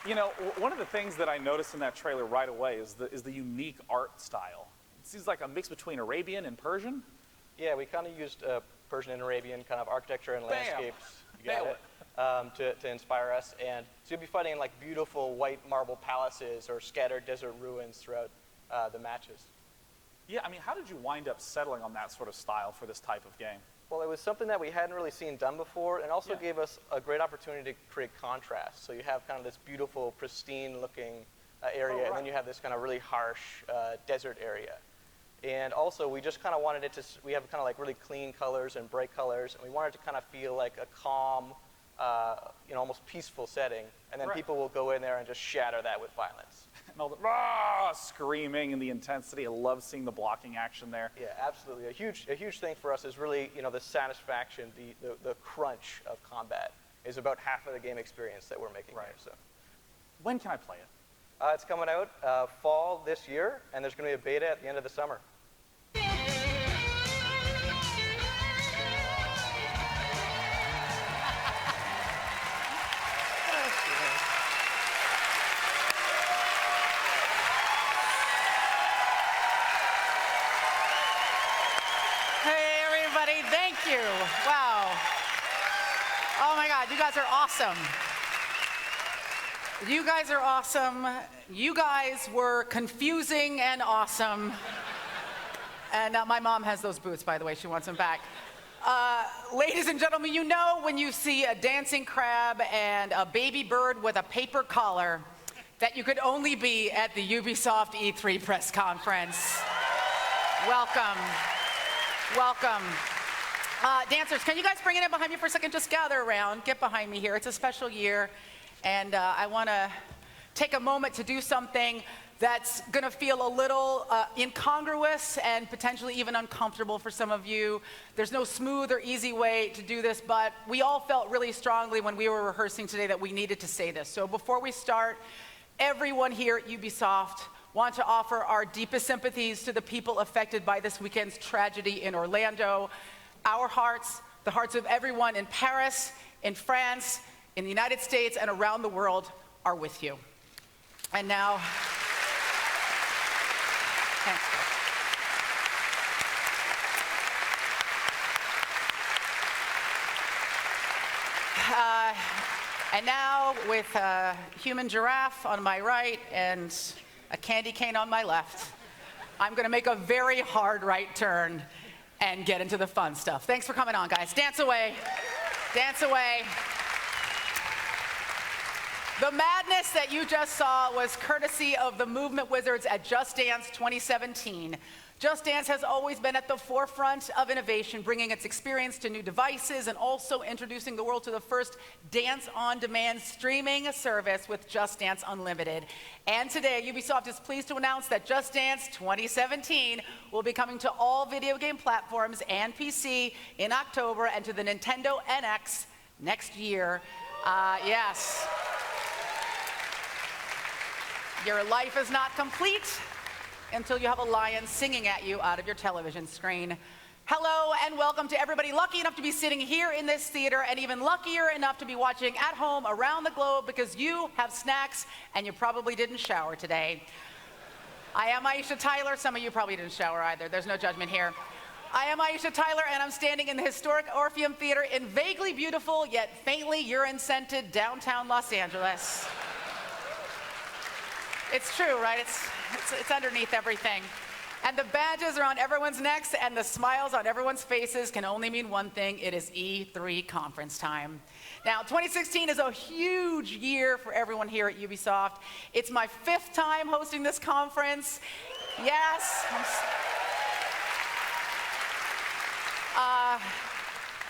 You know, one of the things that I noticed in that trailer right away is the unique art style. It seems like a mix between Arabian and Persian. Yeah, we kind of used Persian and Arabian kind of architecture and landscapes. Nailed it. To inspire us. And so you'll be fighting in like beautiful white marble palaces or scattered desert ruins throughout the matches. Yeah, I mean, how did you wind up settling on that sort of style for this type of game? Well, it was something that we hadn't really seen done before, and also gave us a great opportunity to create contrast. So you have kind of this beautiful, pristine-looking area, and then you have this kind of really harsh desert area. And also, we just kind of wanted it to, we have kind of like really clean colors and bright colors, and we wanted to kind of feel like a calm, almost peaceful setting. And then people will go in there and just shatter that with violence. And all the screaming and the intensity. I love seeing the blocking action there. Yeah, absolutely. A huge thing for us is really, the satisfaction, the crunch of combat is about half of the game experience that we're making here. So, when can I play it? It's coming out fall this year, and there's going to be a beta at the end of the summer. Hey, everybody, thank you. Wow. Oh my God, you guys are awesome. You guys are awesome. You guys were confusing and awesome. And my mom has those boots, by the way. She wants them back. Ladies and gentlemen, you know when you see a dancing crab and a baby bird with a paper collar that you could only be at the Ubisoft E3 press conference. Welcome. Welcome. Dancers, can you guys bring it in behind me for a second? Just gather around. Get behind me here. It's a special year. And I want to take a moment to do something that's going to feel a little incongruous and potentially even uncomfortable for some of you. There's no smooth or easy way to do this, but we all felt really strongly when we were rehearsing today that we needed to say this. So before we start, everyone here at Ubisoft want to offer our deepest sympathies to the people affected by this weekend's tragedy in Orlando. Our hearts, the hearts of everyone in Paris, in France, in the United States, and around the world are with you. And now, thanks. And now, with a human giraffe on my right and a candy cane on my left, I'm going to make a very hard right turn and get into the fun stuff. Thanks for coming on, guys. Dance away. Dance away. The madness that you just saw was courtesy of the Movement Wizards at Just Dance 2017. Just Dance has always been at the forefront of innovation, bringing its experience to new devices and also introducing the world to the first dance-on-demand streaming service with Just Dance Unlimited. And today, Ubisoft is pleased to announce that Just Dance 2017 will be coming to all video game platforms and PC in October and to the Nintendo NX next year. Yes. Your life is not complete until you have a lion singing at you out of your television screen. Hello and welcome to everybody lucky enough to be sitting here in this theater and even luckier enough to be watching at home around the globe because you have snacks and you probably didn't shower today. I am Aisha Tyler. Some of you probably didn't shower either. There's no judgment here. I am Aisha Tyler, and I'm standing in the historic Orpheum Theater in vaguely beautiful yet faintly urine-scented downtown Los Angeles. It's true, right? It's underneath everything. And the badges are on everyone's necks and the smiles on everyone's faces can only mean one thing. It is E3 conference time. Now, 2016 is a huge year for everyone here at Ubisoft. It's my 5th time hosting this conference. Yes.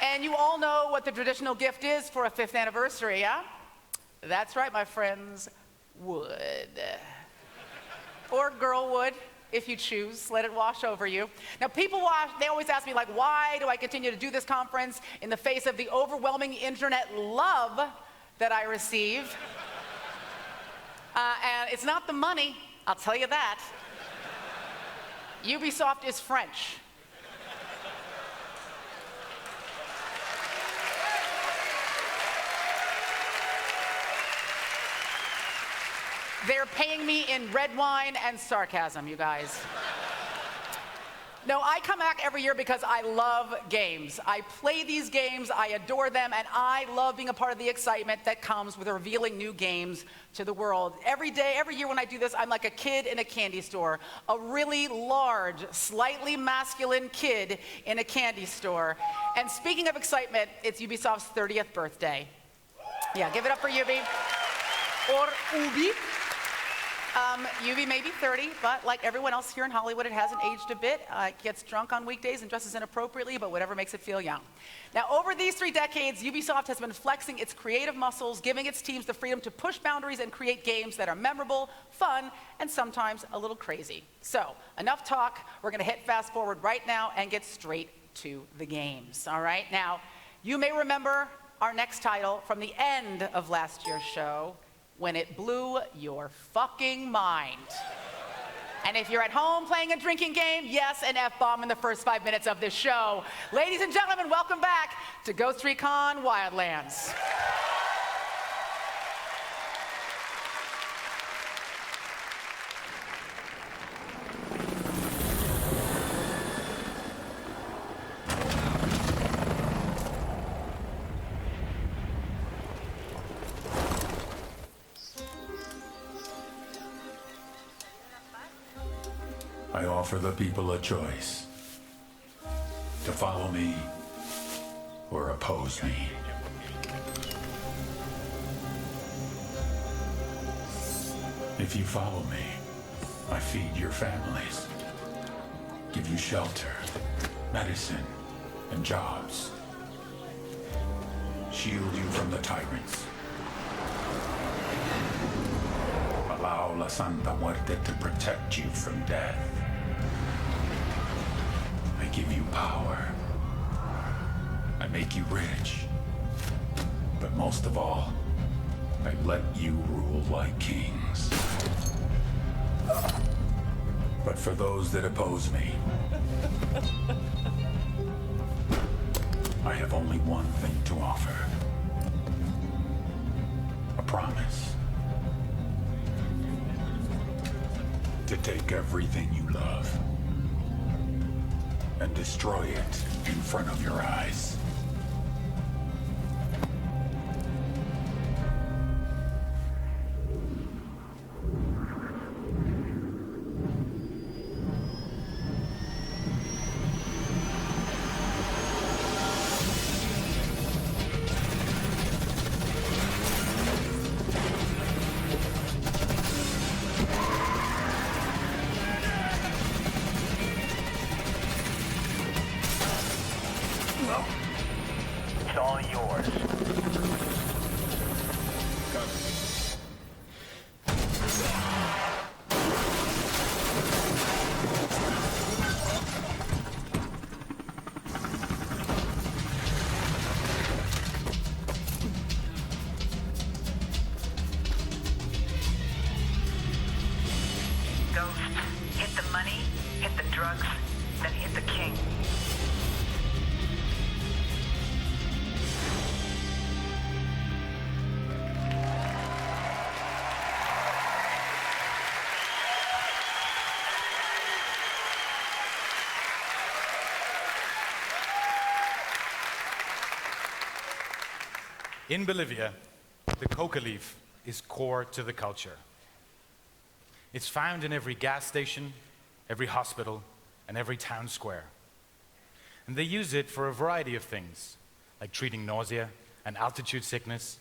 And you all know what the traditional gift is for a 5th anniversary, yeah? That's right, my friends. Wood. Or girl wood, if you choose. Let it wash over you. Now, they always ask me, like, why do I continue to do this conference in the face of the overwhelming internet love that I receive? And it's not the money, I'll tell you that. Ubisoft is French. They're paying me in red wine and sarcasm, you guys. No, I come back every year because I love games. I play these games, I adore them, and I love being a part of the excitement that comes with revealing new games to the world. Every day, every year when I do this, I'm like a kid in a candy store. A really large, slightly masculine kid in a candy store. And speaking of excitement, it's Ubisoft's 30th birthday. Yeah, give it up for Ubi. Or Ubi. Ubi may be 30, but like everyone else here in Hollywood, it hasn't aged a bit. It gets drunk on weekdays and dresses inappropriately, but whatever makes it feel young. Now, over these 3 decades, Ubisoft has been flexing its creative muscles, giving its teams the freedom to push boundaries and create games that are memorable, fun, and sometimes a little crazy. So, enough talk. We're going to hit fast forward right now and get straight to the games. All right? Now, you may remember our next title from the end of last year's show, when it blew your fucking mind. And if you're at home playing a drinking game, yes, an F-bomb in the first 5 minutes of this show. Ladies and gentlemen, welcome back to Ghost Recon Wildlands. I offer the people a choice: to follow me or oppose me. If you follow me, I feed your families, give you shelter, medicine, and jobs, shield you from the tyrants, allow La Santa Muerte to protect you from death. I give you power. I make you rich. But most of all, I let you rule like kings. But for those that oppose me, I have only one thing to offer. A promise. To take everything you love and destroy it in front of your eyes. It's all yours. Ghost, hit the money, hit the drugs, then hit the king. In Bolivia, the coca leaf is core to the culture. It's found in every gas station, every hospital, and every town square. And they use it for a variety of things, like treating nausea and altitude sickness,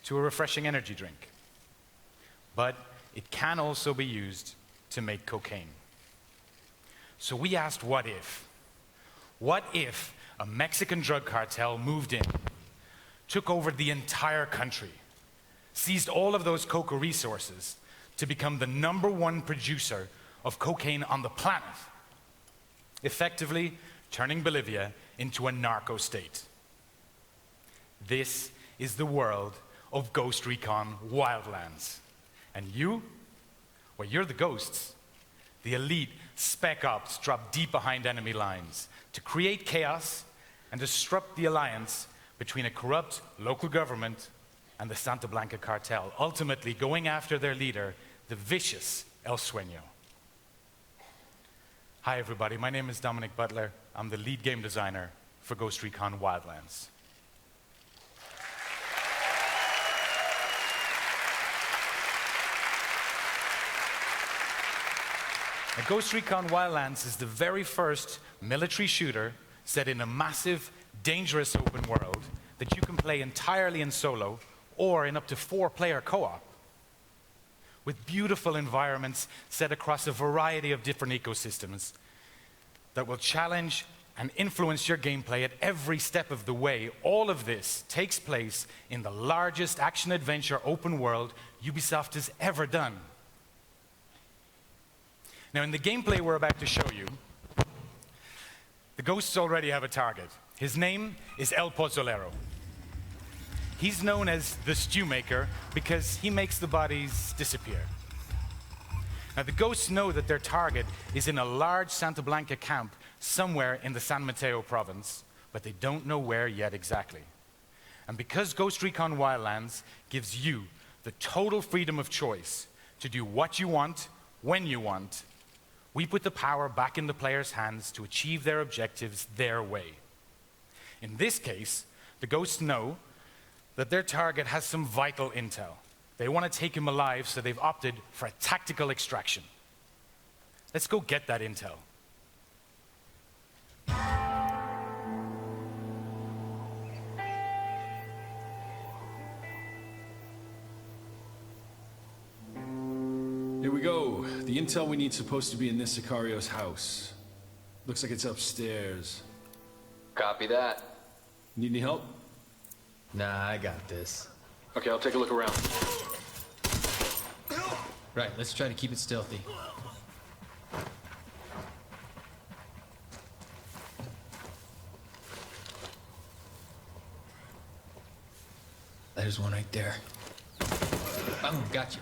to a refreshing energy drink. But it can also be used to make cocaine. So we asked, what if? What if a Mexican drug cartel moved in, took over the entire country, seized all of those coca resources to become the #1 producer of cocaine on the planet, effectively turning Bolivia into a narco state? This is the world of Ghost Recon Wildlands. And you? Well, you're the ghosts. The elite spec ops drop deep behind enemy lines to create chaos and disrupt the alliance between a corrupt local government and the Santa Blanca cartel, ultimately going after their leader, the vicious El Sueño. Hi everybody, my name is Dominic Butler. I'm the lead game designer for Ghost Recon Wildlands. Now, Ghost Recon Wildlands is the very first military shooter set in a massive, dangerous open world that you can play entirely in solo or in up to 4-player co-op, with beautiful environments set across a variety of different ecosystems that will challenge and influence your gameplay at every step of the way. All of this takes place in the largest action-adventure open world Ubisoft has ever done. Now, in the gameplay we're about to show you, the ghosts already have a target. His name is El Pozzolero. He's known as the Stew Maker because he makes the bodies disappear. Now, the ghosts know that their target is in a large Santa Blanca camp somewhere in the San Mateo province, but they don't know where yet exactly. And because Ghost Recon Wildlands gives you the total freedom of choice to do what you want, when you want, we put the power back in the players' hands to achieve their objectives their way. In this case, the ghosts know that their target has some vital intel. They want to take him alive, so they've opted for a tactical extraction. Let's go get that intel. Here we go. The intel we need is supposed to be in this Sicario's house. Looks like it's upstairs. Copy that. Need any help? Nah, I got this. Okay, I'll take a look around. Right, let's try to keep it stealthy. There's one right there. Boom, got you.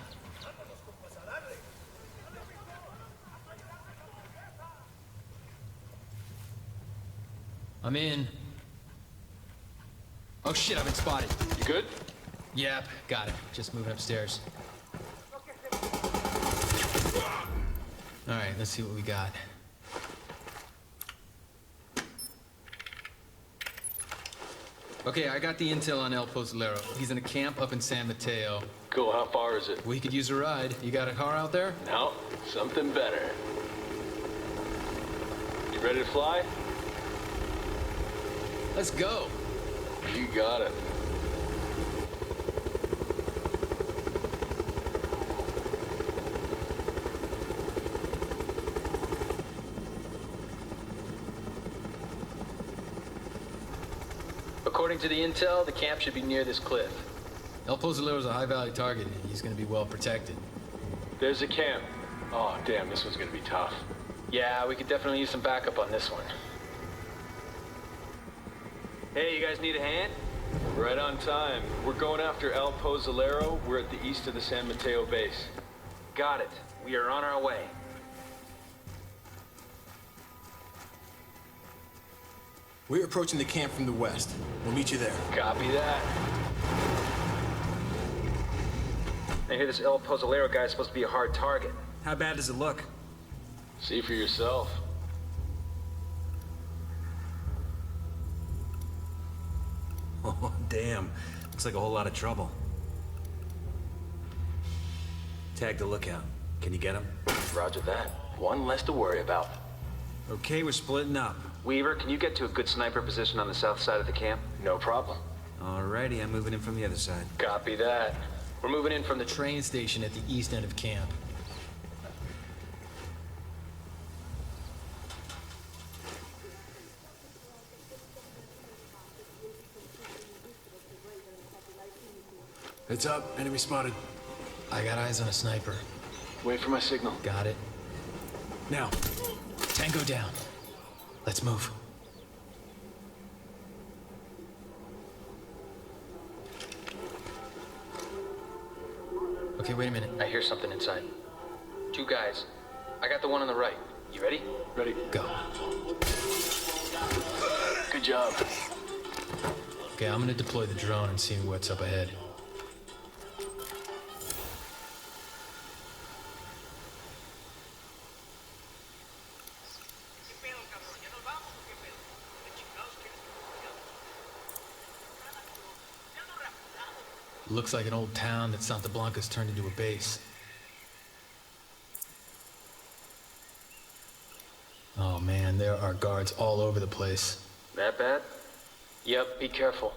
I'm in. Oh shit, I've been spotted. You good? Yep, got it. Just moving upstairs. Alright, let's see what we got. Okay, I got the intel on El Pozzolero. He's in a camp up in San Mateo. Cool, how far is it? We could use a ride. You got a car out there? No, something better. You ready to fly? Let's go. You got it. According to the intel, the camp should be near this cliff. El Pozzolero's a high-value target. He's gonna be well protected. There's a camp. Oh, damn, this one's gonna be tough. Yeah, we could definitely use some backup on this one. Hey, you guys need a hand? Right on time. We're going after El Pozzolero. We're at the east of the San Mateo base. Got it. We are on our way. We're approaching the camp from the west. We'll meet you there. Copy that. I hear this El Pozzolero guy is supposed to be a hard target. How bad does it look? See for yourself. Oh, damn. Looks like a whole lot of trouble. Tag the lookout. Can you get him? Roger that. One less to worry about. Okay, we're splitting up. Weaver, can you get to a good sniper position on the south side of the camp? No problem. Alrighty, I'm moving in from the other side. Copy that. We're moving in from the Train station at the east end of camp. Heads up, enemy spotted. I got eyes on a sniper. Wait for my signal. Got it. Now. Tango down. Let's move. Okay, wait a minute. I hear something inside. Two guys. I got the one on the right. You ready? Ready. Go. Good job. Okay, I'm gonna deploy the drone and see what's up ahead. Looks like an old town that Santa Blanca's turned into a base. Oh man, there are guards all over the place. That bad? Yep, be careful.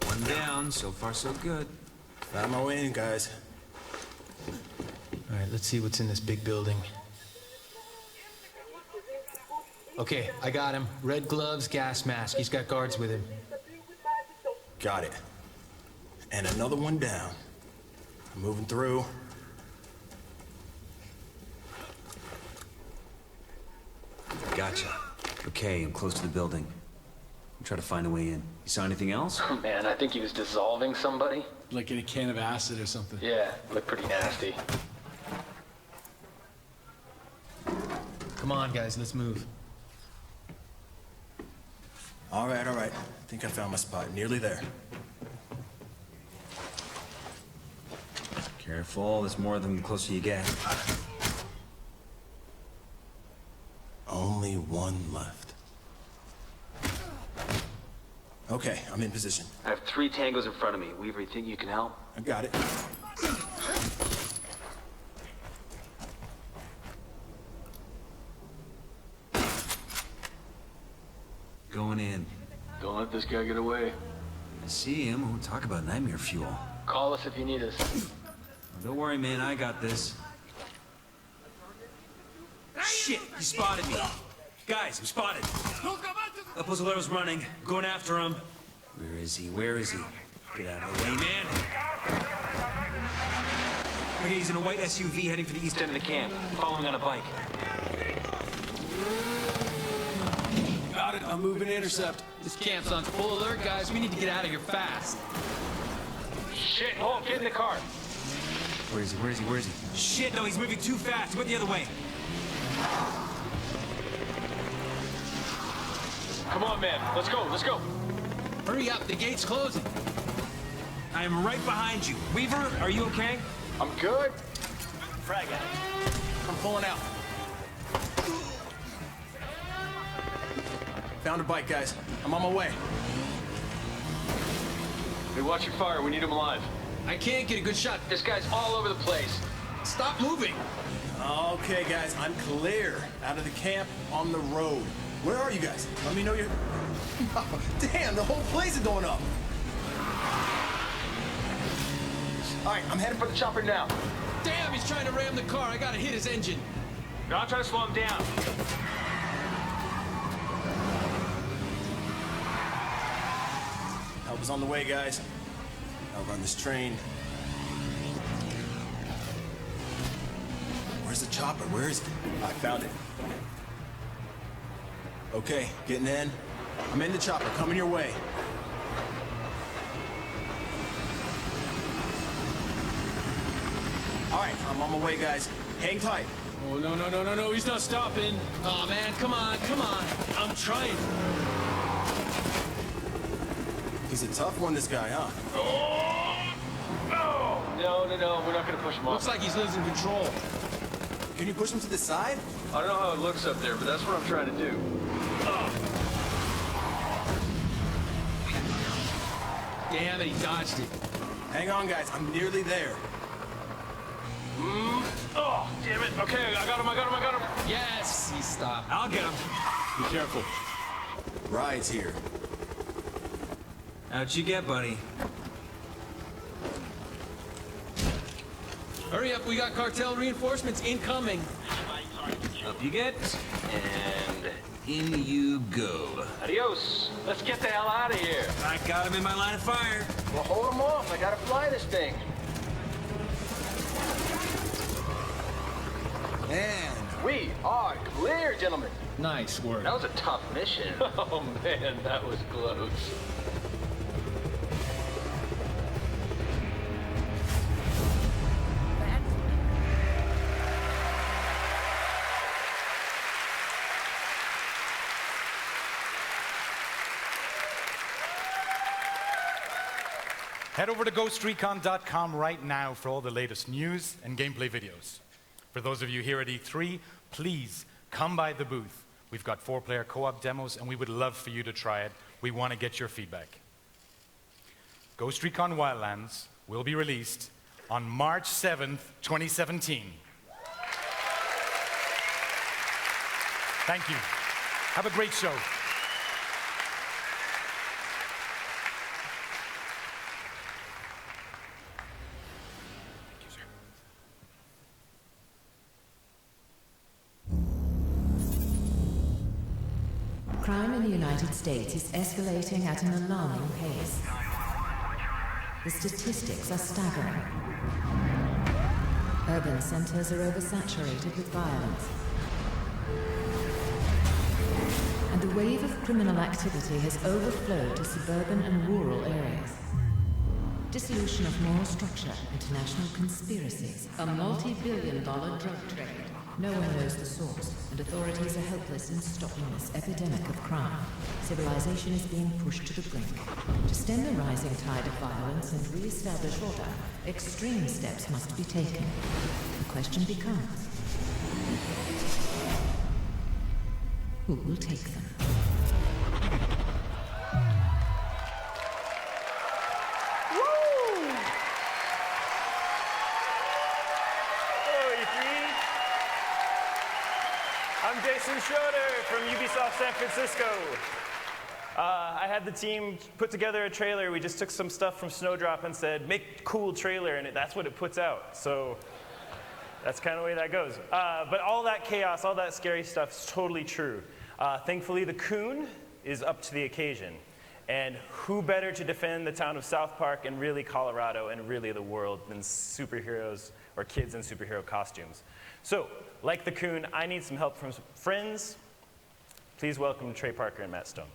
One down, so far so good. Found my way in, guys. All right, let's see what's in this big building. Okay, I got him. Red gloves, gas mask. He's got guards with him. Got it. And another one down. I'm moving through. Gotcha. Okay, I'm close to the building. I'm trying to find a way in. You saw anything else? Oh man, I think he was dissolving somebody. Like in a can of acid or something. Yeah, looked pretty nasty. Come on, guys, let's move. All right, all right. I think I found my spot. Nearly there. Careful, there's more of them the closer you get. Only one left. Okay, I'm in position. I have 3 tangos in front of me. Weaver, you think you can help? I got it. Going in. Don't let this guy get away. I see him. We'll talk about nightmare fuel. Call us if you need us. Don't worry, man. I got this. Shit! He spotted me. Guys, I'm spotted. El Pozolero's running. Going after him. Where is he? Where is he? Get out of the way, man. Okay, he's in a white SUV heading for the east end of the camp. Following on a bike. Got it. I'm moving to intercept. This camp's on full alert, guys. We need to get out of here fast. Shit, hold, get in the car. Where is he? Where is he? Where is he? Shit, no, he's moving too fast. He went the other way. Come on, man. Let's go, let's go. Hurry up, the gate's closing. I am right behind you. Weaver, are you okay? I'm good. Frag out. I'm pulling out. Found a bike, guys. I'm on my way. Hey, watch your fire. We need him alive. I can't get a good shot. This guy's all over the place. Stop moving. Okay, guys, I'm clear. Out of the camp, on the road. Where are you guys? Let me know you're... Damn, the whole place is going up. All right, I'm heading for the chopper now. Damn, he's trying to ram the car. I gotta hit his engine. No, I'm trying to slow him down. Help is on the way, guys. I'll run this train. Where's the chopper? Where is it? I found it. Okay, getting in. I'm in the chopper, coming your way. All right, I'm on my way, guys. Hang tight. Oh, no, no, no, no, no. He's not stopping. Oh man, come on, come on. I'm trying. He's a tough one, this guy, huh? No, no, no. We're not going to push him off. Looks like he's losing control. Can you push him to the side? I don't know how it looks up there, but that's what I'm trying to do. Damn it, he dodged it. Hang on, guys. I'm nearly there. Oh, damn it. Okay, I got him, I got him, I got him. Yes, he stopped. I'll get him. Be careful. Ride's here. How'd you get, buddy? Hurry up, we got cartel reinforcements incoming. Up you get, and in you go. Adios. Let's get the hell out of here. I got him in my line of fire. Well, hold him off. I got to fly this thing. And We are clear, gentlemen. Nice work. That was a tough mission. Oh, man, that was close. Head over to GhostRecon.com right now for all the latest news and gameplay videos. For those of you here at E3, please come by the booth. We've got 4-player co-op demos, and we would love for you to try it. We want to get your feedback. Ghost Recon Wildlands will be released on March 7th, 2017. Thank you. Have a great show. Crime in the United States is escalating at an alarming pace. The statistics are staggering. Urban centers are oversaturated with violence. And the wave of criminal activity has overflowed to suburban and rural areas. Dissolution of moral structure, international conspiracies, a multi-billion-dollar drug trade. No one knows the source, and authorities are helpless in stopping this epidemic of crime. Civilization is being pushed to the brink. To stem the rising tide of violence and re-establish order, extreme steps must be taken. The question becomes, who will take them? From Ubisoft San Francisco. I had the team put together a trailer. We just took some stuff from Snowdrop and said, make cool trailer, and that's what it puts out. So that's kind of the way that goes. But all that chaos, all that scary stuff is totally true. Thankfully, the Coon is up to the occasion. And who better to defend the town of South Park and really Colorado and really the world than superheroes or kids in superhero costumes. So, like the Coon, I need some help from some friends. Please welcome Trey Parker and Matt Stone.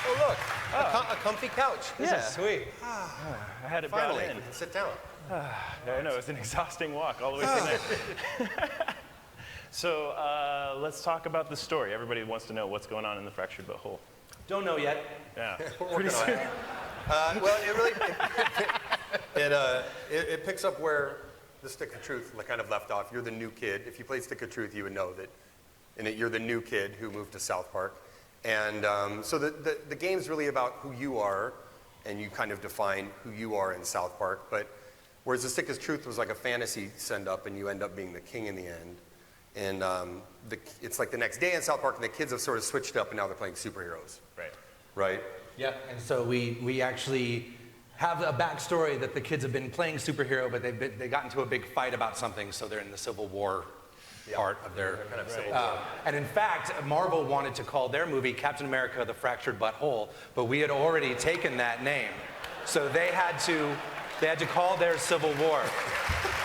Oh, look, a comfy couch. This is sweet. I had it Finally, brought in. we can sit down. I know, it's an exhausting walk all the way through there. So let's talk about the story. Everybody wants to know what's going on in the fractured but whole. Don't know yet. Yeah. We're working on it. Well, it really it picks up where the Stick of Truth kind of left off. You're the new kid. If you played Stick of Truth, you would know that in it, you're the new kid who moved to South Park. And so the game's really about who you are, and you kind of define who you are in South Park. But whereas the Stick of Truth was like a fantasy send-up, and you end up being the king in the end. And it's like the next day in South Park, and the kids have sort of switched up, and now they're playing superheroes. Right. Right? Yeah, and so we actually have a backstory that the kids have been playing superhero, but they got into a big fight about something, so they're in the Civil War part of their kind of Civil War. And in fact, Marvel wanted to call their movie Captain America: The Fractured Butthole, but we had already taken that name, so they had to call their Civil War.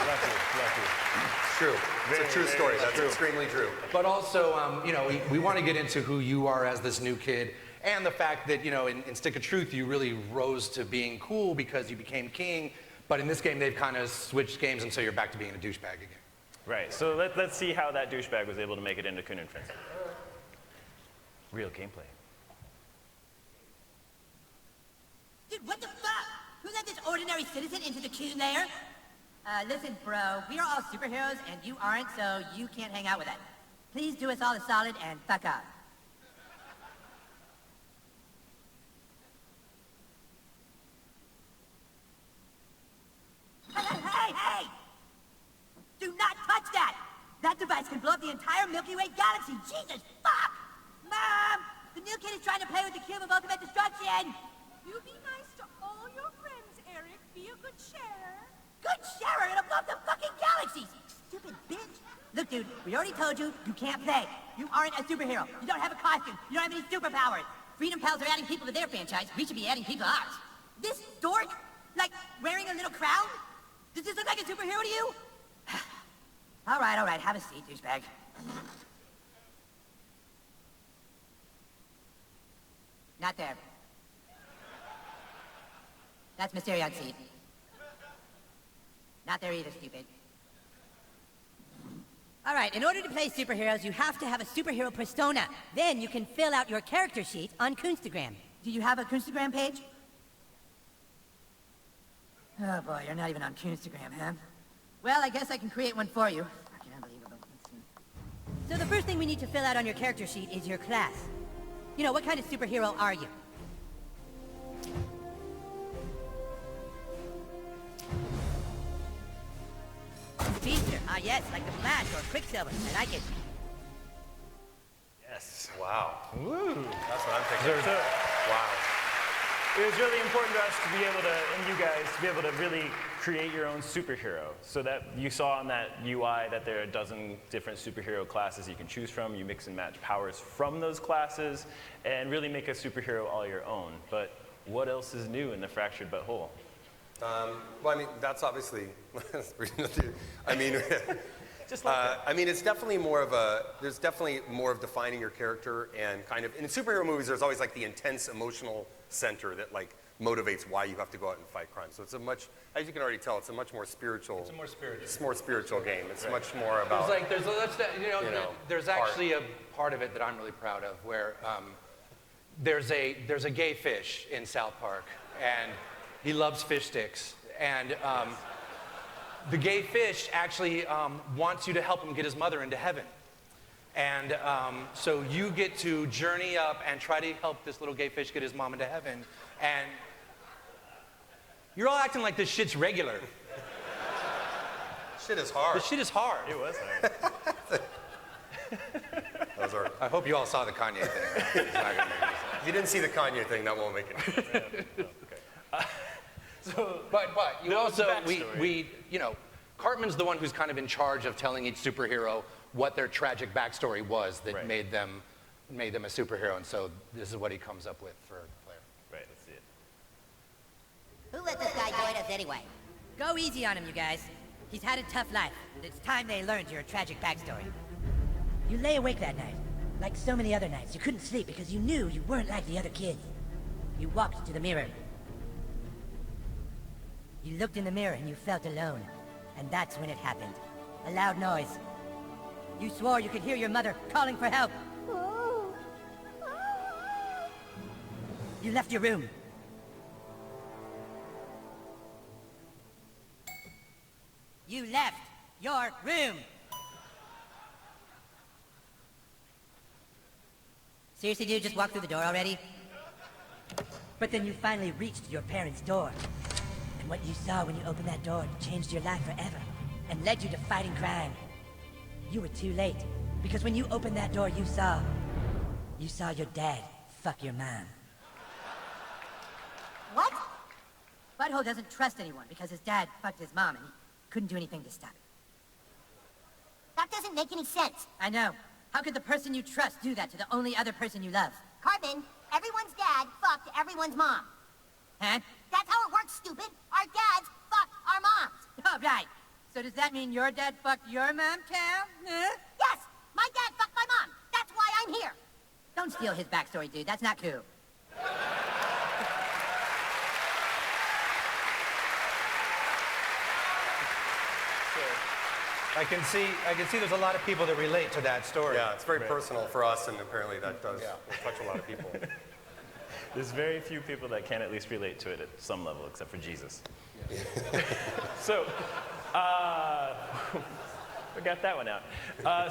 Lucky. It's true. It's a true story. That's extremely true. But also, we want to get into who you are as this new kid, and the fact that, in Stick of Truth, you really rose to being cool because you became king. But in this game, they've kind of switched games, and so you're back to being a douchebag again. Right. So let's see how that douchebag was able to make it into Coon and Friends. Real gameplay. Dude, what the fuck? Who let this ordinary citizen into the Coon lair? Listen, bro, we are all superheroes, and you aren't, so you can't hang out with us. Please do us all a solid and fuck off. Hey! Do not touch that! That device can blow up the entire Milky Way galaxy! Jesus, fuck! Mom! The new kid is trying to play with the cube of ultimate destruction! You be nice to all your friends, Eric. Be a good sharer. Good sharer! It'll blow up the fucking galaxies! Stupid bitch! Look, dude, we already told you, you can't play. You aren't a superhero. You don't have a costume. You don't have any superpowers. Freedom Pals are adding people to their franchise. We should be adding people to ours. This dork, like, wearing a little crown? Does this look like a superhero to you? All right, have a seat, douchebag. Not there. That's Mysterion's seat. Not there either, stupid. All right, in order to play superheroes, you have to have a superhero persona. Then you can fill out your character sheet on Coonstagram. Do you have a Coonstagram page? Oh boy, you're not even on Instagram, huh? Well, I guess I can create one for you. Fucking unbelievable. Let's see. So the first thing we need to fill out on your character sheet is your class. You know, what kind of superhero are you? Speedster. Ah, yes, like the Flash or Quicksilver. I like it. Yes. Wow. Woo. That's what I'm thinking. Wow. It was really important to us to be able to, and you guys, to be able to really create your own superhero. So that you saw on that UI that there are a dozen different superhero classes you can choose from. You mix and match powers from those classes and really make a superhero all your own. But what else is new in the Fractured But Whole? Well, I mean, that's obviously, I mean, just like that. I mean, it's definitely more of there's definitely more of defining your character and kind of, in superhero movies, there's always like the intense emotional center that like motivates why you have to go out and fight crime. So it's a much, as you can already tell, it's a much more spiritual. It's a more spiritual. It's a more spiritual game. It's much more about. There's actually a part of it that I'm really proud of, where there's a gay fish in South Park, and he loves fish sticks, and the gay fish actually wants you to help him get his mother into heaven. And so you get to journey up and try to help this little gay fish get his mom into heaven. And you're all acting like this shit's regular. Shit is hard. The shit is hard. It was hard. I hope you all saw the Kanye thing. If you didn't see the Kanye thing, that won't make it. But you also, we you know, Cartman's the one who's kind of in charge of telling each superhero what their tragic backstory was that made them a superhero, and so this is what he comes up with for Claire. Right, let's see it. Who let this guy join us anyway? Go easy on him, you guys. He's had a tough life, and it's time they learned your tragic backstory. You lay awake that night. Like so many other nights, you couldn't sleep because you knew you weren't like the other kids. You walked to the mirror. You looked in the mirror and you felt alone. And that's when it happened. A loud noise. You swore you could hear your mother calling for help. You left your room. You left your room. Seriously, dude, just walk through the door already? But then you finally reached your parents' door. And what you saw when you opened that door changed your life forever and led you to fighting crime. You were too late, because when you opened that door, you saw your dad fuck your mom. What? Butthole doesn't trust anyone because his dad fucked his mom and he couldn't do anything to stop it. That doesn't make any sense. I know. How could the person you trust do that to the only other person you love? Cartman, everyone's dad fucked everyone's mom. Huh? That's how it works, stupid. Our dads fucked our moms. Oh, right. So does that mean your dad fucked your mom, Cal? Huh? Yes! My dad fucked my mom. That's why I'm here. Don't steal his backstory, dude. That's not cool. I can see there's a lot of people that relate to that story. Yeah, it's very personal for us, and apparently that does touch a lot of people. There's very few people that can at least relate to it at some level, except for Jesus. So, we got that one out.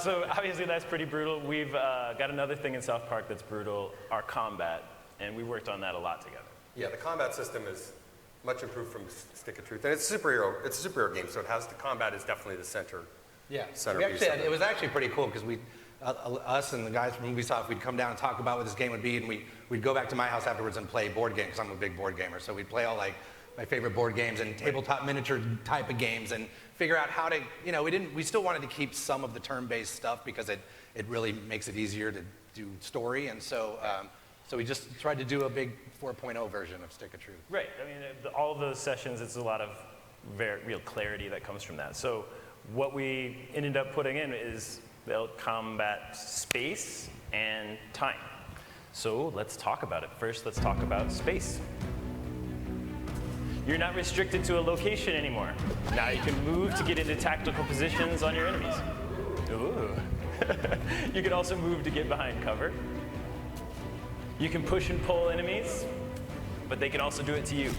So obviously that's pretty brutal. We've got another thing in South Park that's brutal, our combat, and we worked on that a lot together. Yeah, the combat system is much improved from Stick of Truth, and it's a superhero game, so it has the combat is definitely the center. Yeah, centerpiece. it was actually pretty cool because we, us and the guys from Ubisoft, we'd come down and talk about what this game would be, and we'd go back to my house afterwards and play board games, because I'm a big board gamer, so we'd play all like my favorite board games and tabletop miniature type of games and figure out how to, you know, we still wanted to keep some of the turn-based stuff because it really makes it easier to do story, and so we just tried to do a big 4.0 version of Stick of Truth. Right, I mean, all of those sessions, it's a lot of real clarity that comes from that. So what we ended up putting in is the combat space and time. So let's talk about it. First, let's talk about space. You're not restricted to a location anymore. Now you can move to get into tactical positions on your enemies. Ooh. You can also move to get behind cover. You can push and pull enemies, but they can also do it to you.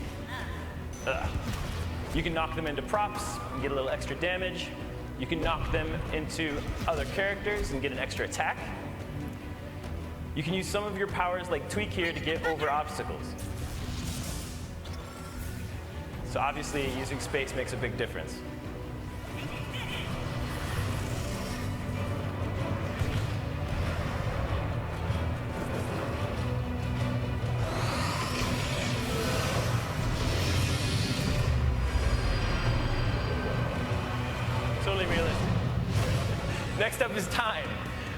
You can knock them into props and get a little extra damage. You can knock them into other characters and get an extra attack. You can use some of your powers like Tweak here to get over obstacles. So obviously using space makes a big difference. Totally realistic. Next up is time.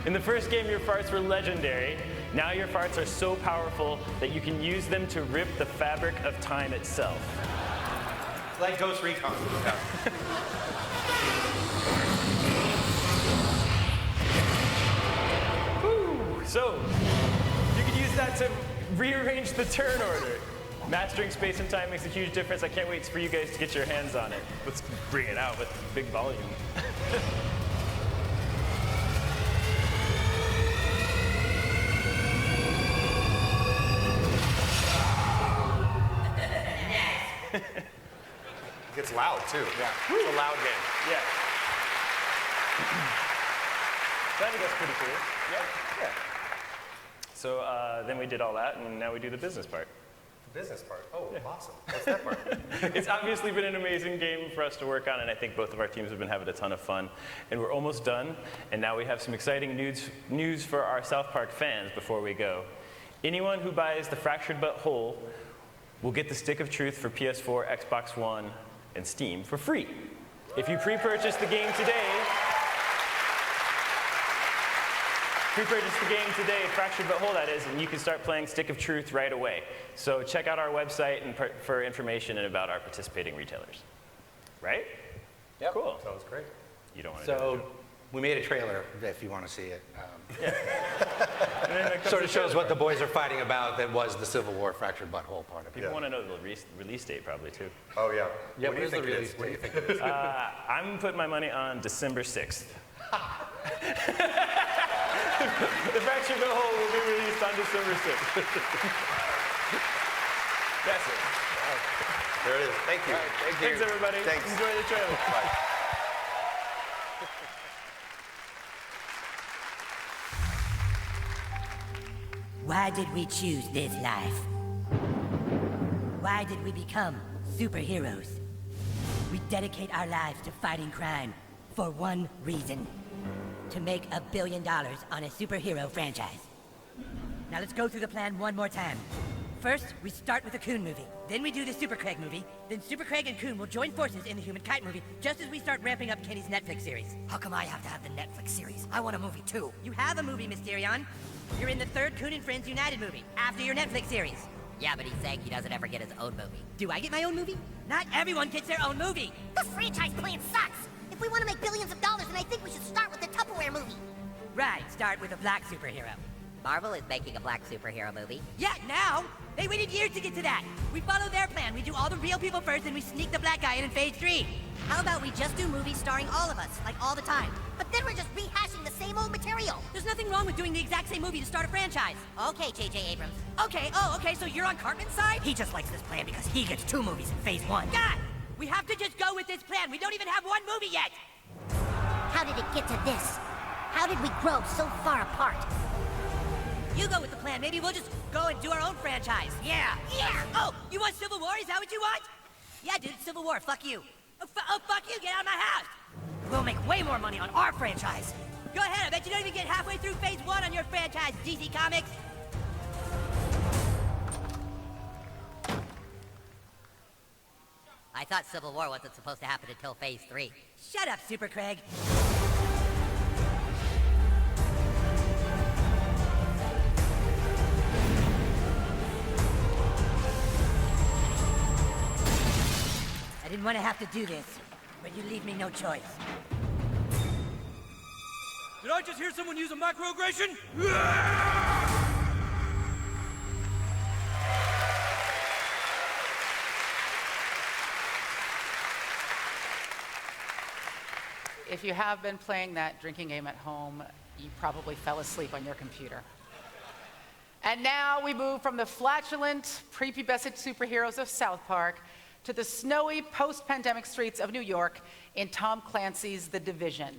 In the first game, your farts were legendary. Now your farts are so powerful that you can use them to rip the fabric of time itself. Like Ghost Recon. Whew. So, you can use that to rearrange the turn order. Mastering space and time makes a huge difference. I can't wait for you guys to get your hands on it. Let's bring it out with big volume. It gets loud, too. Yeah. It's a loud game. Yeah. So I think that's pretty cool. Yeah. So then we did all that, and now we do the business part. The business part? Oh, awesome. What's that part? It's obviously been an amazing game for us to work on, and I think both of our teams have been having a ton of fun. And we're almost done, and now we have some exciting news for our South Park fans before we go. Anyone who buys the Fractured But Whole will get the Stick of Truth for PS4, Xbox One, and Steam for free. If you pre-purchase the game today, Fractured But Whole that is, and you can start playing Stick of Truth right away. So check out our website for information and about our participating retailers. Right? Yep. Cool. Sounds great. You don't want to do So it. we made a trailer if you want to see it. It Sort of shows what the boys are fighting about that was the Civil War Fractured Butthole part of it. People want to know the release date probably too. Oh, yeah. Yeah, What do you think it is? What do you think it is? I'm putting my money on December 6th. The Fractured But Whole will be released on December 6th. That's it. There it is. Thank you. Thanks, everybody. Thanks. Enjoy the trailer. Bye. Why did we choose this life? Why did we become superheroes? We dedicate our lives to fighting crime for one reason. To make $1 billion on a superhero franchise. Now let's go through the plan one more time. First, we start with the Coon movie. Then we do the Super Craig movie. Then Super Craig and Coon will join forces in the Human Kite movie, just as we start ramping up Kenny's Netflix series. How come I have to have the Netflix series? I want a movie too. You have a movie, Mysterion. You're in the third Coon and Friends United movie, after your Netflix series. Yeah, but he's saying he doesn't ever get his own movie. Do I get my own movie? Not everyone gets their own movie. This franchise plan sucks. If we want to make billions of dollars, then I think we should start with the Tupperware movie. Right, start with a black superhero. Marvel is making a black superhero movie. Yeah, now! They waited years to get to that. We follow their plan. We do all the real people first, and we sneak the black guy in phase 3. How about we just do movies starring all of us, like all the time? But then we're just rehashing the same old material. There's nothing wrong with doing the exact same movie to start a franchise. Okay, J.J. Abrams. Okay, so you're on Cartman's side? He just likes this plan because he gets 2 movies in phase 1. God! We have to just go with this plan. We don't even have one movie yet! How did it get to this? How did we grow so far apart? You go with the plan. Maybe we'll just go and do our own franchise. Yeah! Oh, you want Civil War? Is that what you want? Yeah, dude, Civil War. Fuck you. Oh, fuck you. Get out of my house. We'll make way more money on our franchise. Go ahead. I bet you don't even get halfway through phase 1 on your franchise, DC Comics. I thought Civil War wasn't supposed to happen until phase 3. Shut up, Super Craig. I didn't want to have to do this, but you leave me no choice. Did I just hear someone use a microaggression? If you have been playing that drinking game at home, you probably fell asleep on your computer. And now we move from the flatulent, prepubescent superheroes of South Park to the snowy post-pandemic streets of New York in Tom Clancy's The Division.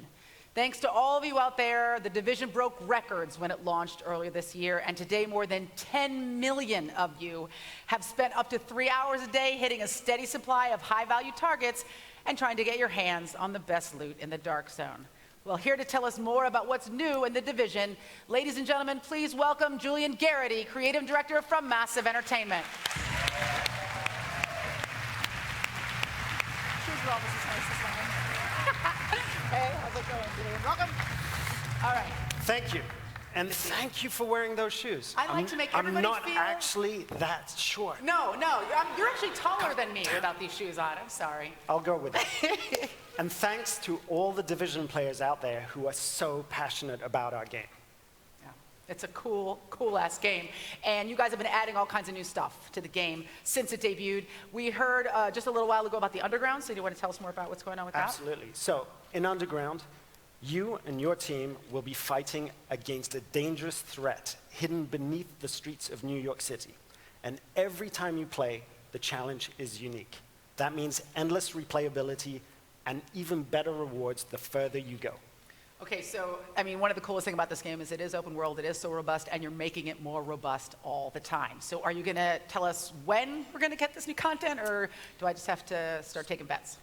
Thanks to all of you out there, The Division broke records when it launched earlier this year, and today more than 10 million of you have spent up to 3 hours a day hitting a steady supply of high-value targets and trying to get your hands on the best loot in the Dark Zone. Well, here to tell us more about what's new in The Division, ladies and gentlemen, please welcome Julian Garrity, Creative Director from Massive Entertainment. Hey, how's it going, Julian? Welcome. All right. Thank you. And thank you for wearing those shoes. I like to make everybody I'm not feel... actually that short. No, you're actually taller than me without these shoes on. I'm sorry. I'll go with it. And thanks to all the Division players out there who are so passionate about our game. Yeah, it's a cool-ass game. And you guys have been adding all kinds of new stuff to the game since it debuted. We heard just a little while ago about the Underground, so do you want to tell us more about what's going on with that? Absolutely. So, in Underground, you and your team will be fighting against a dangerous threat hidden beneath the streets of New York City. And every time you play, the challenge is unique. That means endless replayability and even better rewards the further you go. Okay, so, I mean, one of the coolest things about this game is it is open world, it is so robust, and you're making it more robust all the time. So are you going to tell us when we're going to get this new content, or do I just have to start taking bets?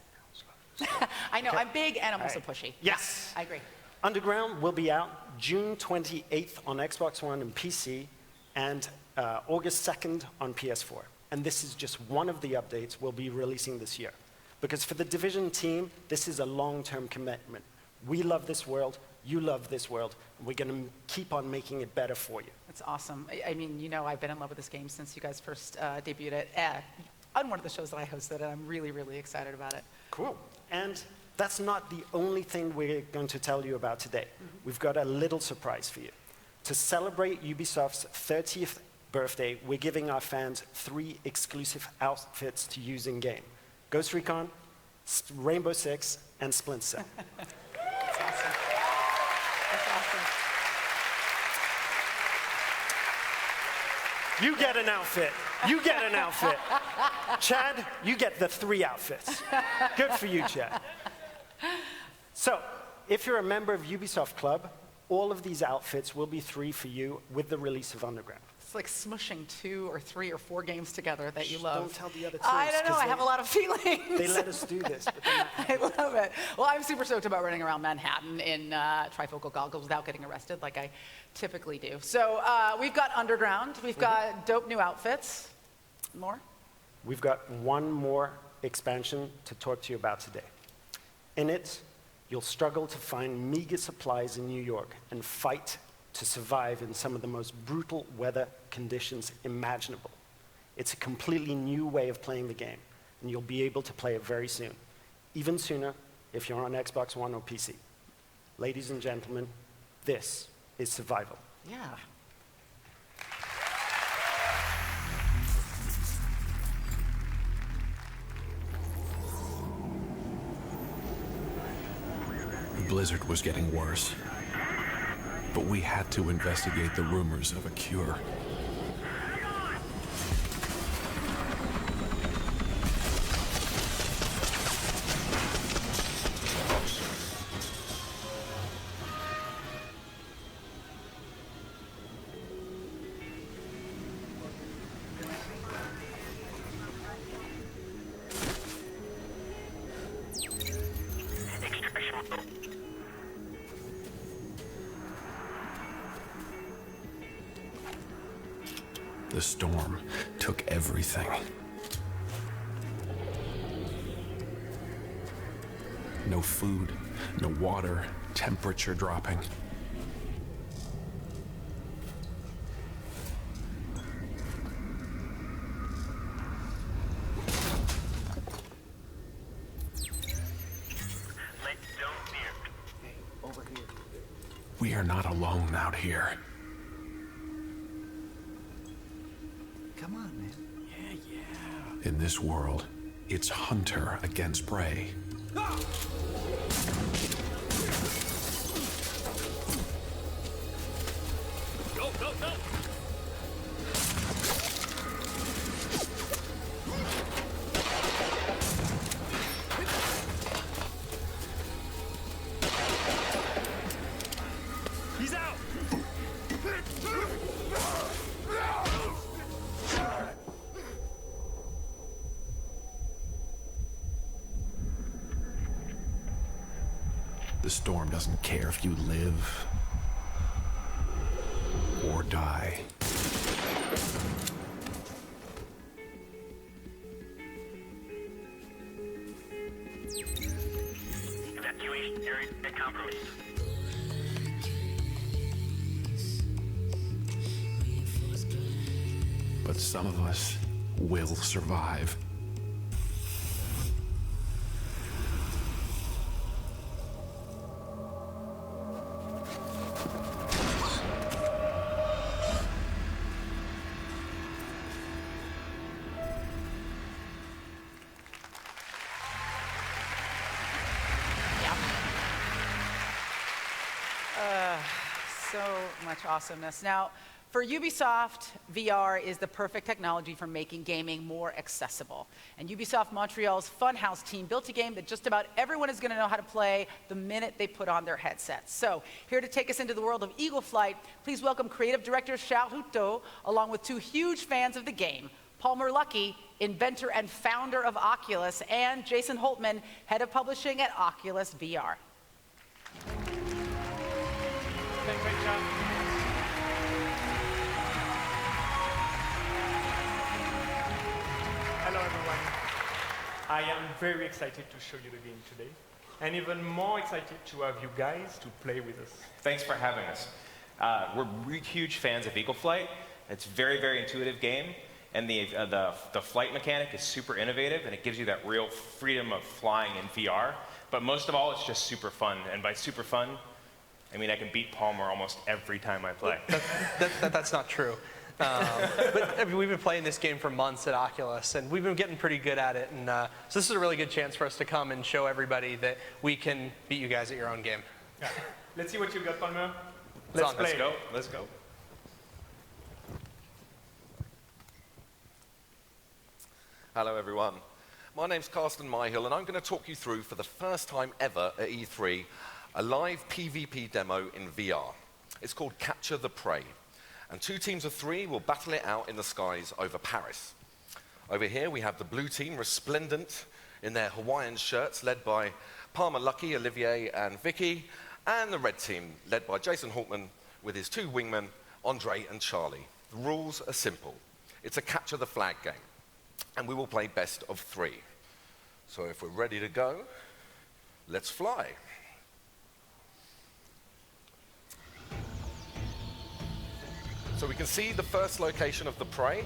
I know, okay. I'm big and I'm also pushy. Yes. I agree. Underground will be out June 28th on Xbox One and PC, and August 2nd on PS4. And this is just one of the updates we'll be releasing this year. Because for the Division team, this is a long-term commitment. We love this world, you love this world, and we're going to keep on making it better for you. That's awesome. I mean, you know, I've been in love with this game since you guys first debuted it on one of the shows that I hosted, and I'm really, really excited about it. Cool. And that's not the only thing we're going to tell you about today. We've got a little surprise for you. To celebrate Ubisoft's 30th birthday, we're giving our fans 3 exclusive outfits to use in-game. Ghost Recon, Rainbow Six, and Splinter Cell. That's awesome. That's awesome. You get an outfit. You get an outfit. Chad, you get the 3 outfits. Good for you, Chad. So, if you're a member of Ubisoft Club, all of these outfits will be free for you with the release of Underground. It's like smushing 2 or 3 or 4 games together that you love. Don't tell the other teams. I don't know, I have a lot of feelings. They let us do this, but they're not I love it. Well, I'm super stoked about running around Manhattan in trifocal goggles without getting arrested like I typically do. So we've got Underground, we've got dope new outfits. More? We've got one more expansion to talk to you about today. In it, you'll struggle to find meager supplies in New York and fight to survive in some of the most brutal weather conditions imaginable. It's a completely new way of playing the game, and you'll be able to play it very soon. Even sooner if you're on Xbox One or PC. Ladies and gentlemen, this is Survival. Yeah. The blizzard was getting worse. But we had to investigate the rumors of a cure. The storm took everything. No food, no water, temperature dropping. We are not alone out here. Come on, man. Yeah. In this world, it's hunter against prey. Go, go, go! The storm doesn't care if you live or die. Evacuation area compromised. But some of us will survive. So much awesomeness. Now, for Ubisoft, VR is the perfect technology for making gaming more accessible. And Ubisoft Montreal's Funhouse team built a game that just about everyone is going to know how to play the minute they put on their headsets. So, here to take us into the world of Eagle Flight, please welcome creative director Charles Houteau, along with two huge fans of the game, Palmer Luckey, inventor and founder of Oculus, and Jason Holtman, head of publishing at Oculus VR. Great job. Hello, everyone. I am very excited to show you the game today, and even more excited to have you guys to play with us. Thanks for having us. We're huge fans of Eagle Flight. It's a very, very intuitive game, and the flight mechanic is super innovative, and it gives you that real freedom of flying in VR. But most of all, it's just super fun, and by super fun, I mean I can beat Palmer almost every time I play. That's not true. But I mean, we've been playing this game for months at Oculus, and we've been getting pretty good at it. And so this is a really good chance for us to come and show everybody that we can beat you guys at your own game. Yeah. Let's see what you got, Palmer. Let's go. Let's go. Hello, everyone. My name's Carsten Myhill, and I'm going to talk you through, for the first time ever at E3, a live PvP demo in VR. It's called Capture the Prey, and 2 teams of 3 will battle it out in the skies over Paris. Over here we have the blue team, resplendent in their Hawaiian shirts, led by Palmer Luckey, Olivier, and Vicky, and the red team, led by Jason Holtman with his 2 wingmen, Andre and Charlie. The rules are simple. It's a capture the flag game, and we will play best of 3. So if we're ready to go, let's fly. So we can see the first location of the prey,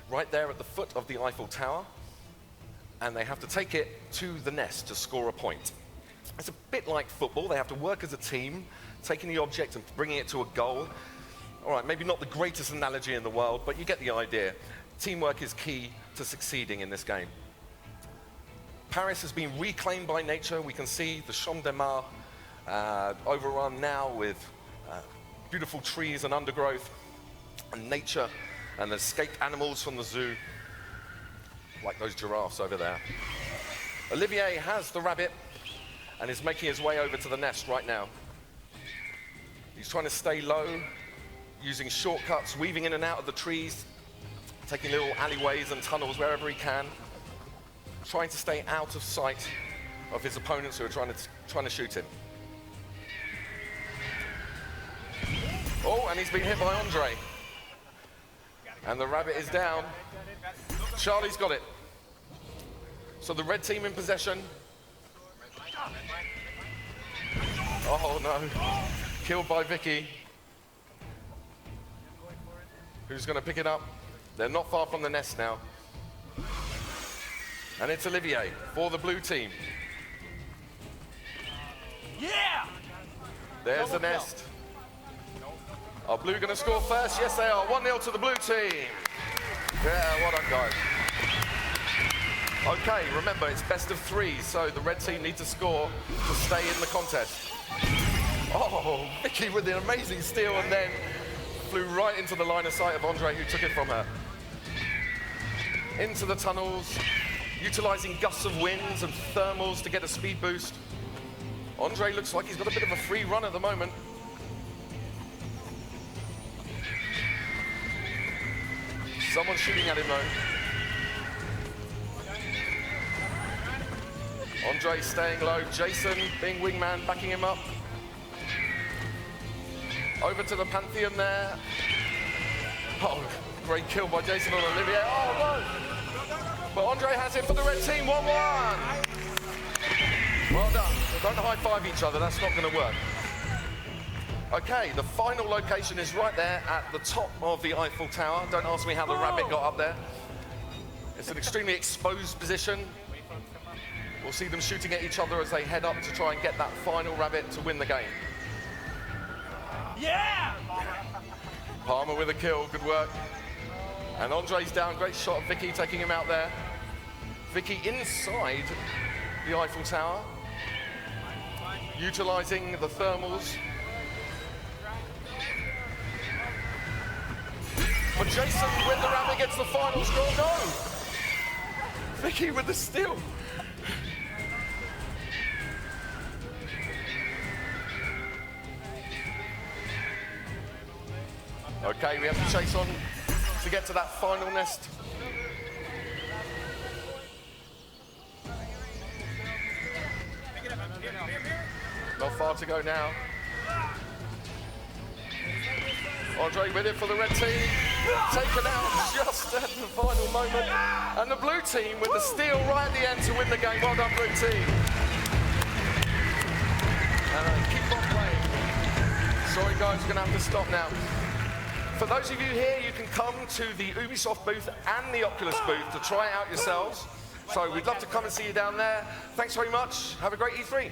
right there at the foot of the Eiffel Tower, and they have to take it to the nest to score a point. It's a bit like football. They have to work as a team, taking the object and bringing it to a goal. All right, maybe not the greatest analogy in the world, but you get the idea. Teamwork is key to succeeding in this game. Paris has been reclaimed by nature. We can see the Champ de Mars overrun now with beautiful trees and undergrowth, and nature and escaped animals from the zoo, like those giraffes over there. Olivier has the rabbit and is making his way over to the nest right now. He's trying to stay low, using shortcuts, weaving in and out of the trees, taking little alleyways and tunnels wherever he can, trying to stay out of sight of his opponents who are trying to shoot him. Oh, and he's been hit by Andre. And the rabbit is down. Charlie's got it. So the red team in possession. Oh no, killed by Vicky. Who's going to pick it up? They're not far from the nest now. And it's Olivier for the blue team. Yeah! There's the nest. Are blue going to score first? Yes, they are. 1-0 to the blue team. Yeah, well done, guys. Okay, remember, it's best of 3, so the red team need to score to stay in the contest. Oh, Vicky with the amazing steal, and then flew right into the line of sight of Andre, who took it from her. Into the tunnels, utilizing gusts of winds and thermals to get a speed boost. Andre looks like he's got a bit of a free run at the moment. Someone's shooting at him though. Andre staying low, Jason being wingman, backing him up. Over to the Pantheon there. Oh, great kill by Jason on Olivier. Oh, no! But Andre has it for the red team, 1-1. Well done. Don't high-five each other, that's not going to work. Okay, the final location is right there at the top of the Eiffel Tower. Don't ask me how the rabbit got up there. It's an extremely exposed position. We'll see them shooting at each other as they head up to try and get that final rabbit to win the game. Yeah! Palmer with a kill, good work. And Andre's down, great shot of Vicky taking him out there. Vicky inside the Eiffel Tower, utilizing the thermals. But Jason, when the rabbit gets the final score, no! Vicky with the steal. Okay, we have to chase on to get to that final nest. Not far to go now. Andre with it for the red team. Taken out just at the final moment. And the blue team with the steal right at the end to win the game. Well done, blue team. And keep on playing. Sorry guys, we're going to have to stop now. For those of you here, you can come to the Ubisoft booth and the Oculus booth to try it out yourselves. So we'd love to come and see you down there. Thanks very much. Have a great E3.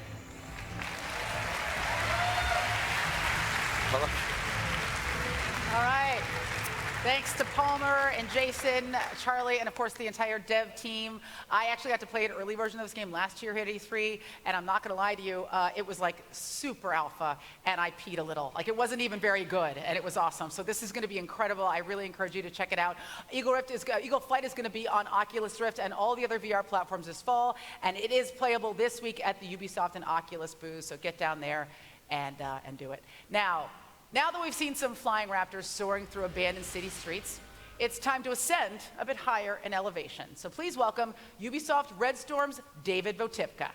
All right. Thanks to Palmer and Jason, Charlie, and of course the entire dev team. I actually got to play an early version of this game last year here at E3, and I'm not gonna lie to you, it was like super alpha, and I peed a little. Like it wasn't even very good, and it was awesome. So this is gonna be incredible. I really encourage you to check it out. Eagle Flight is gonna be on Oculus Rift and all the other VR platforms this fall, and it is playable this week at the Ubisoft and Oculus booths, so get down there and do it. Now that we've seen some flying raptors soaring through abandoned city streets, it's time to ascend a bit higher in elevation. So please welcome Ubisoft Red Storm's David Votipka.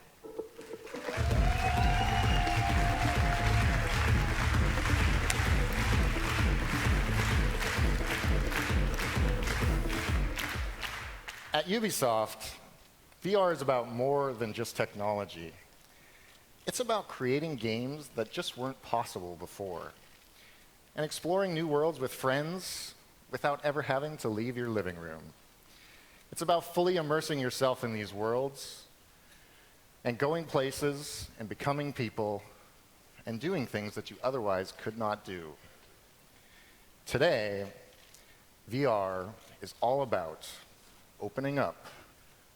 At Ubisoft, VR is about more than just technology. It's about creating games that just weren't possible before, and exploring new worlds with friends without ever having to leave your living room. It's about fully immersing yourself in these worlds and going places and becoming people and doing things that you otherwise could not do. Today, VR is all about opening up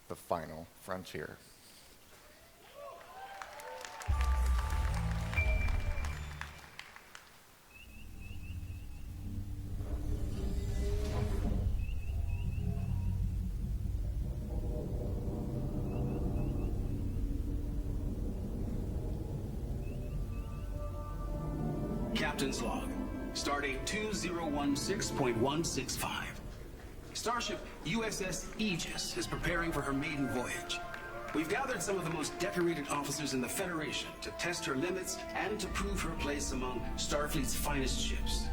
the final frontier. Captain's log. Stardate 2016.165. Starship USS Aegis is preparing for her maiden voyage. We've gathered some of the most decorated officers in the Federation to test her limits and to prove her place among Starfleet's finest ships.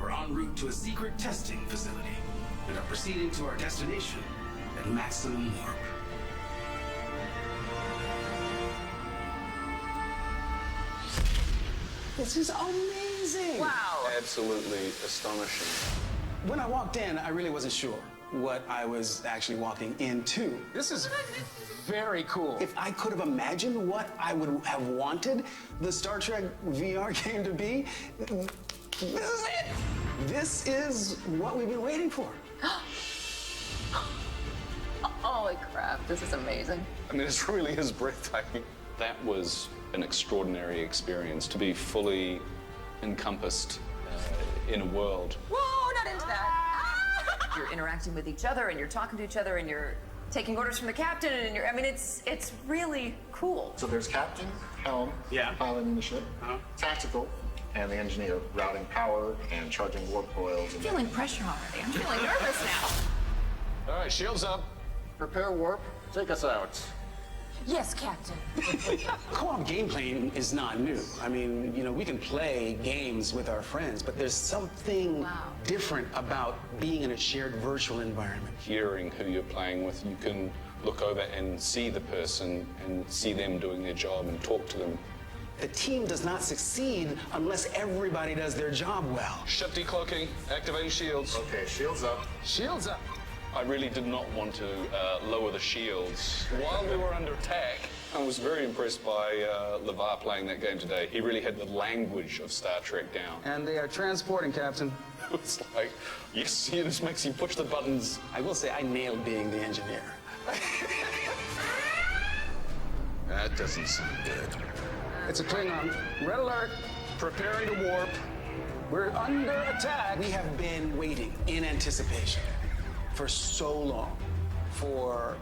We're en route to a secret testing facility and are proceeding to our destination at maximum warp. This is amazing! Wow! Absolutely astonishing. When I walked in, I really wasn't sure what I was actually walking into. This is very cool. If I could have imagined what I would have wanted the Star Trek VR game to be, this is it! This is what we've been waiting for. Holy crap, this is amazing. I mean, it really is breathtaking. That was an extraordinary experience to be fully encompassed in a world. Whoa, not into that. You're interacting with each other and you're talking to each other and you're taking orders from the captain and I mean, it's really cool. So there's captain, helm, piloting the ship, tactical, and the engineer routing power and charging warp coils. I'm feeling pressure already. I'm feeling nervous now. All right, shields up. Prepare warp. Take us out. Yes, Captain. Co-op gameplay is not new. I mean, you know, we can play games with our friends, but there's something different about being in a shared virtual environment. Hearing who you're playing with, you can look over and see the person and see them doing their job and talk to them. The team does not succeed unless everybody does their job well. Ship decloaking, activating shields. Okay, shields up. Shields up. I really did not want to lower the shields while we were under attack. I was very impressed by LeVar playing that game today. He really had the language of Star Trek down. And they are transporting, Captain. It's like, yes, yeah, this makes you push the buttons. I will say I nailed being the engineer. That doesn't sound good. It's a Klingon. Red alert. Preparing to warp. We're under attack. We have been waiting in anticipation for so long for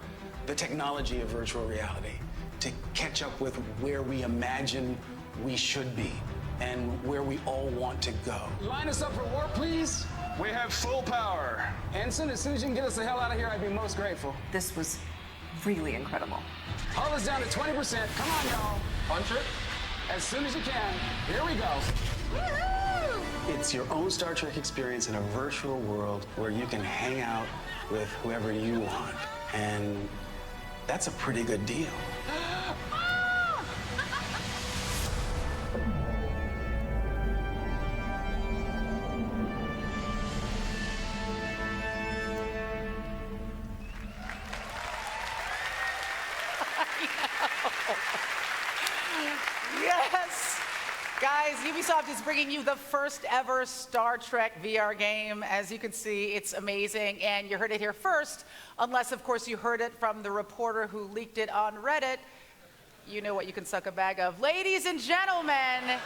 the technology of virtual reality to catch up with where we imagine we should be and where we all want to go. Line us up for warp, please. We have full power. Ensign, as soon as you can get us the hell out of here, I'd be most grateful. This was really incredible. Hull is down to 20%. Come on, y'all. Punch it. As soon as you can. Here we go. Woo-hoo! It's your own Star Trek experience in a virtual world where you can hang out with whoever you want. And that's a pretty good deal. Yes! Guys, Ubisoft is bringing you the first ever Star Trek VR game. As you can see, it's amazing, and you heard it here first, unless, of course, you heard it from the reporter who leaked it on Reddit. You know what you can suck a bag of. Ladies and gentlemen,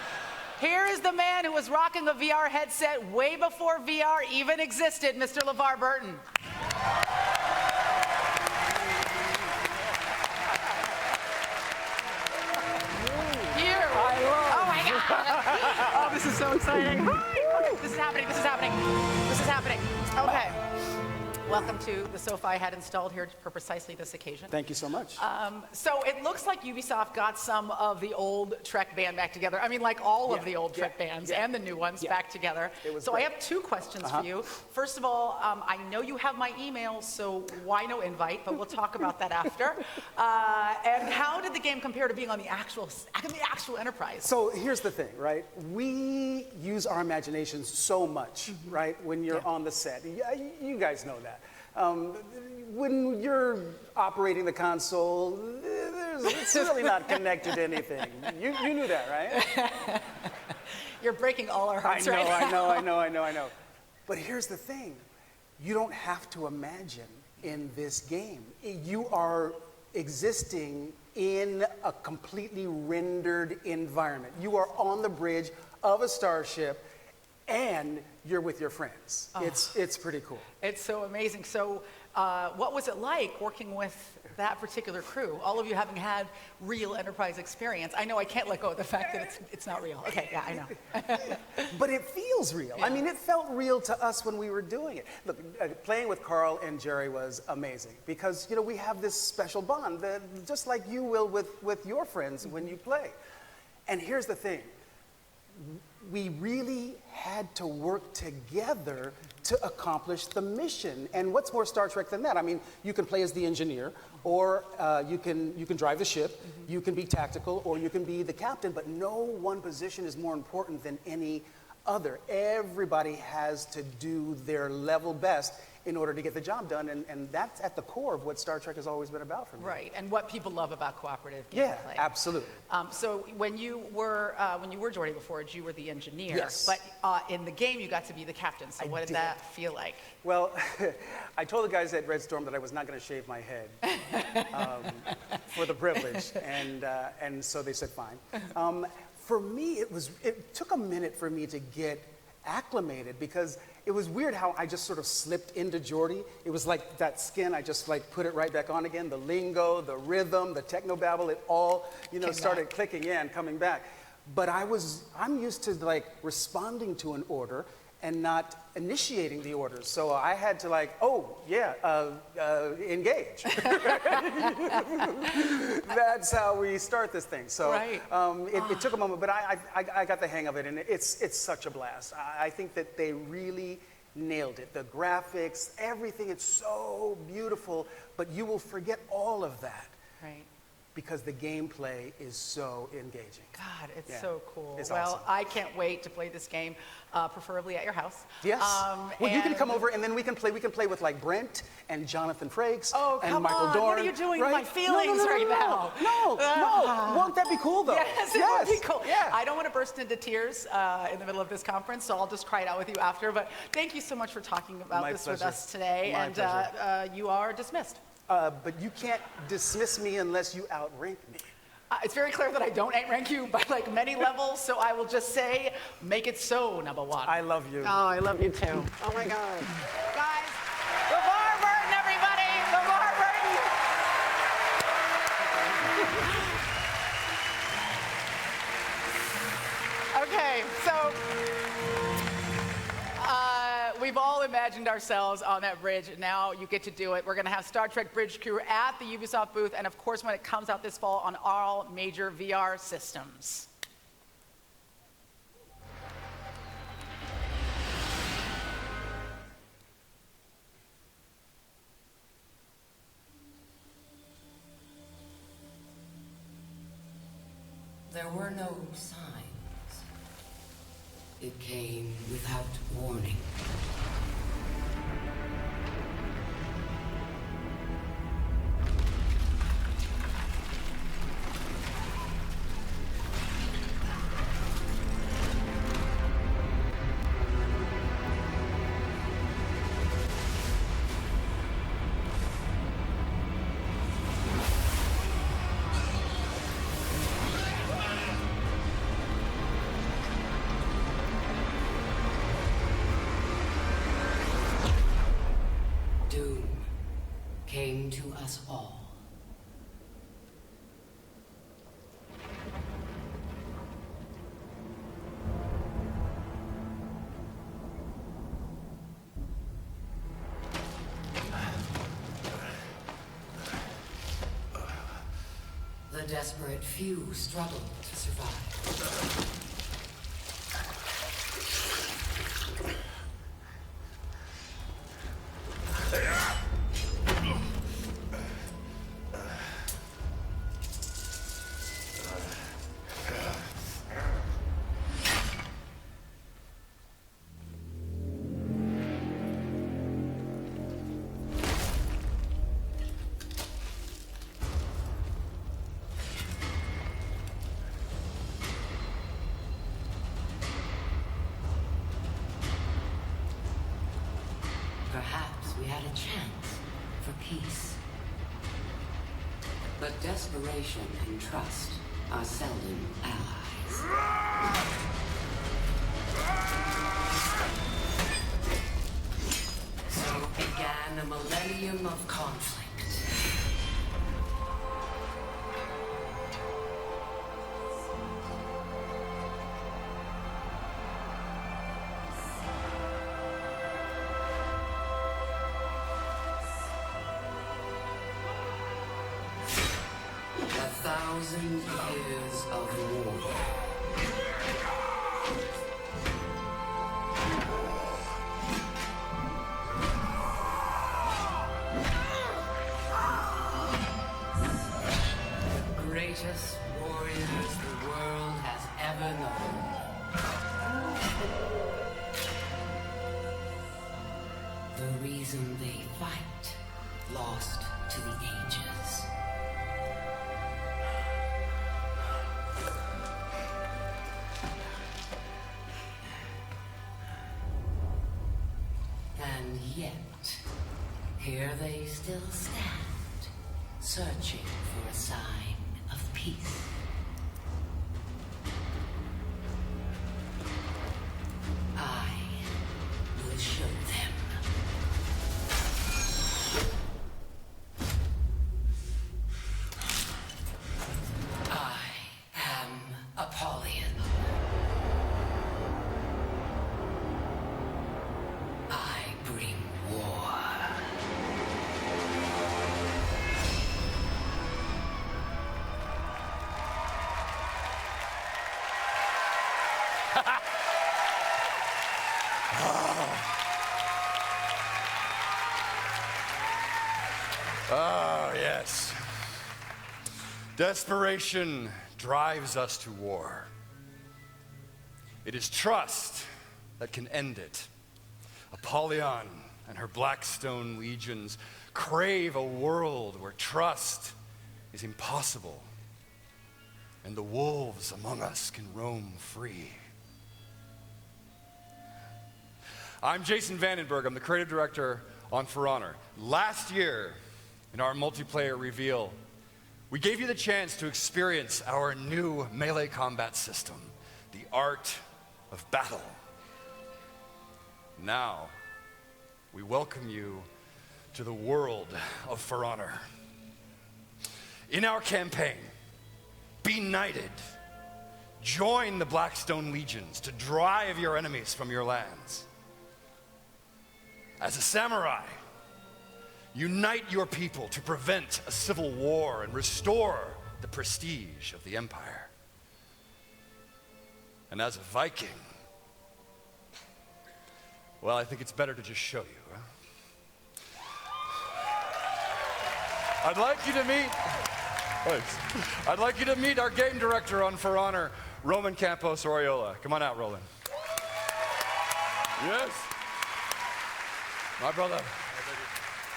here is the man who was rocking a VR headset way before VR even existed, Mr. LeVar Burton. Oh, this is so exciting. Okay, this is happening, this is happening, this is happening. Okay. Welcome to the sofa I had installed here for precisely this occasion. Thank you so much. So it looks like Ubisoft got some of the old Trek band back together. I mean, like all of the old Trek bands and the new ones back together. So great. I have two questions for you. First of all, I know you have my email, so why no invite? But we'll talk about that after. And how did the game compare to being on the actual Enterprise? So here's the thing, right? We use our imaginations so much, right, when you're on the set. You guys know that. When you're operating the console, it's really not connected to anything. You knew that, right? You're breaking all our hearts right now. I know. But here's the thing. You don't have to imagine in this game. You are existing in a completely rendered environment. You are on the bridge of a starship and you're with your friends. Oh. It's pretty cool. It's so amazing. So what was it like working with that particular crew? All of you having had real Enterprise experience. I know I can't let go of the fact that it's not real. Okay, yeah, I know. But it feels real. Yeah. I mean, it felt real to us when we were doing it. Look, playing with Carl and Jerry was amazing because, you know, we have this special bond, that, just like you will with your friends when you play. And here's the thing. We really had to work together to accomplish the mission. And what's more Star Trek than that? I mean, you can play as the engineer, or you can drive the ship, you can be tactical, or you can be the captain, but no one position is more important than any other. Everybody has to do their level best in order to get the job done, and that's at the core of what Star Trek has always been about for me. Right, and what people love about cooperative gameplay. Yeah, absolutely. So when you were Jordy before, you were the engineer. Yes. But in the game, you got to be the captain. So what did that feel like? Well, I told the guys at Red Storm that I was not going to shave my head for the privilege, and so they said fine. For me, it took a minute for me to get acclimated because it was weird how I just sort of slipped into Jordy. It was like that skin, I just like put it right back on again. The lingo, the rhythm, the technobabble, it all, started clicking in, coming back. But I'm used to like responding to an order and not initiating the orders. So I had to like, oh, yeah, engage. That's how we start this thing. So Right. It took a moment, but I got the hang of it, and it's such a blast. I think that they really nailed it. The graphics, everything, it's so beautiful, but you will forget all of that. Right. Because the gameplay is so engaging. God, it's Yeah. so cool. It's well, awesome. I can't wait to play this game, preferably at your house. Yes. Well, you can and- come over and then we can play. We can play with like Brent and Jonathan Frakes Oh, and come Michael on. Dorn. What are you doing to right? my feelings no, right now? No. Won't that be cool though? Yes, it would be cool. Yeah. I don't want to burst into tears in the middle of this conference, so I'll just cry it out with you after. But thank you so much for talking about My this with pleasure. us today. My and pleasure. You are dismissed. But you can't dismiss me unless you outrank me. It's very clear that I don't rank you by like many levels, so I will just say, make it so, number one. I love you. Oh, I love you too. Oh my God. Guys, LeVar Burton, everybody! LeVar Burton! Okay, so we've all imagined ourselves on that bridge. Now you get to do it. We're going to have Star Trek Bridge Crew at the Ubisoft booth, and of course when it comes out this fall on all major VR systems. There were no signs. It came without warning. Doom came to us all. The desperate few struggled to survive. Perhaps we had a chance for peace. But desperation and trust are seldom allies. So began a millennium of conflict. A 1,000 years of war. The greatest warriors the world has ever known. The reason they fight, lost to the ages. And yet, here they still stand, searching for a sign of peace. I will show them. I am Apollyon. Oh, yes. Desperation drives us to war. It is trust that can end it. Apollyon and her Blackstone legions crave a world where trust is impossible, and the wolves among us can roam free. I'm Jason Vandenberg. I'm the creative director on For Honor. Last year, in our multiplayer reveal, we gave you the chance to experience our new melee combat system, the art of battle. Now, we welcome you to the world of For Honor. In our campaign, be knighted. Join the Blackstone legions to drive your enemies from your lands. As a samurai, unite your people to prevent a civil war and restore the prestige of the empire. And as a Viking, well, I think it's better to just show you, huh? I'd like you to meet our game director on For Honor, Roman Campos Oriola. Come on out, Roland. Yes. My brother.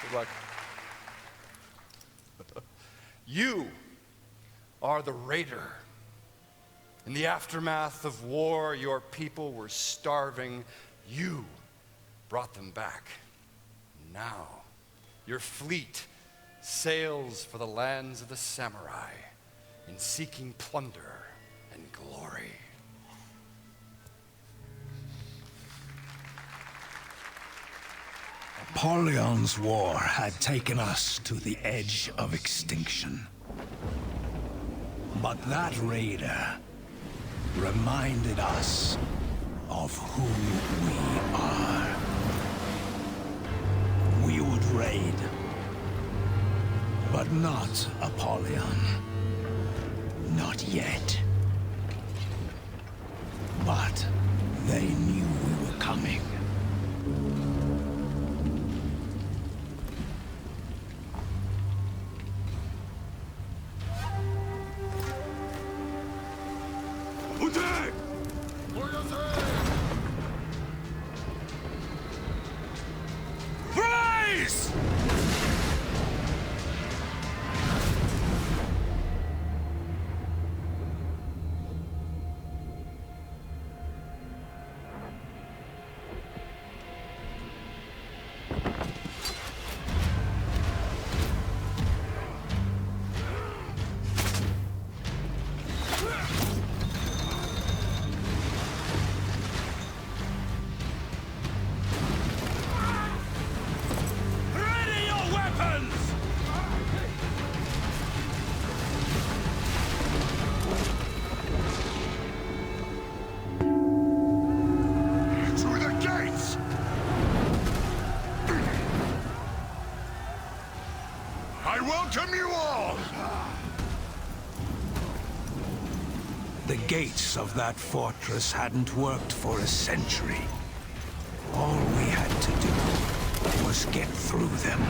Good luck. You are the raider. In the aftermath of war, your people were starving. You brought them back. Now, your fleet sails for the lands of the samurai in seeking plunder and glory. Apollyon's war had taken us to the edge of extinction. But that raider reminded us of who we are. We would raid, but not Apollyon. Not yet. But they knew we were coming. Rise! Ready your weapons! Through the gates! I welcome you all! The gates of that fortress hadn't worked for a century. All we had to do was get through them.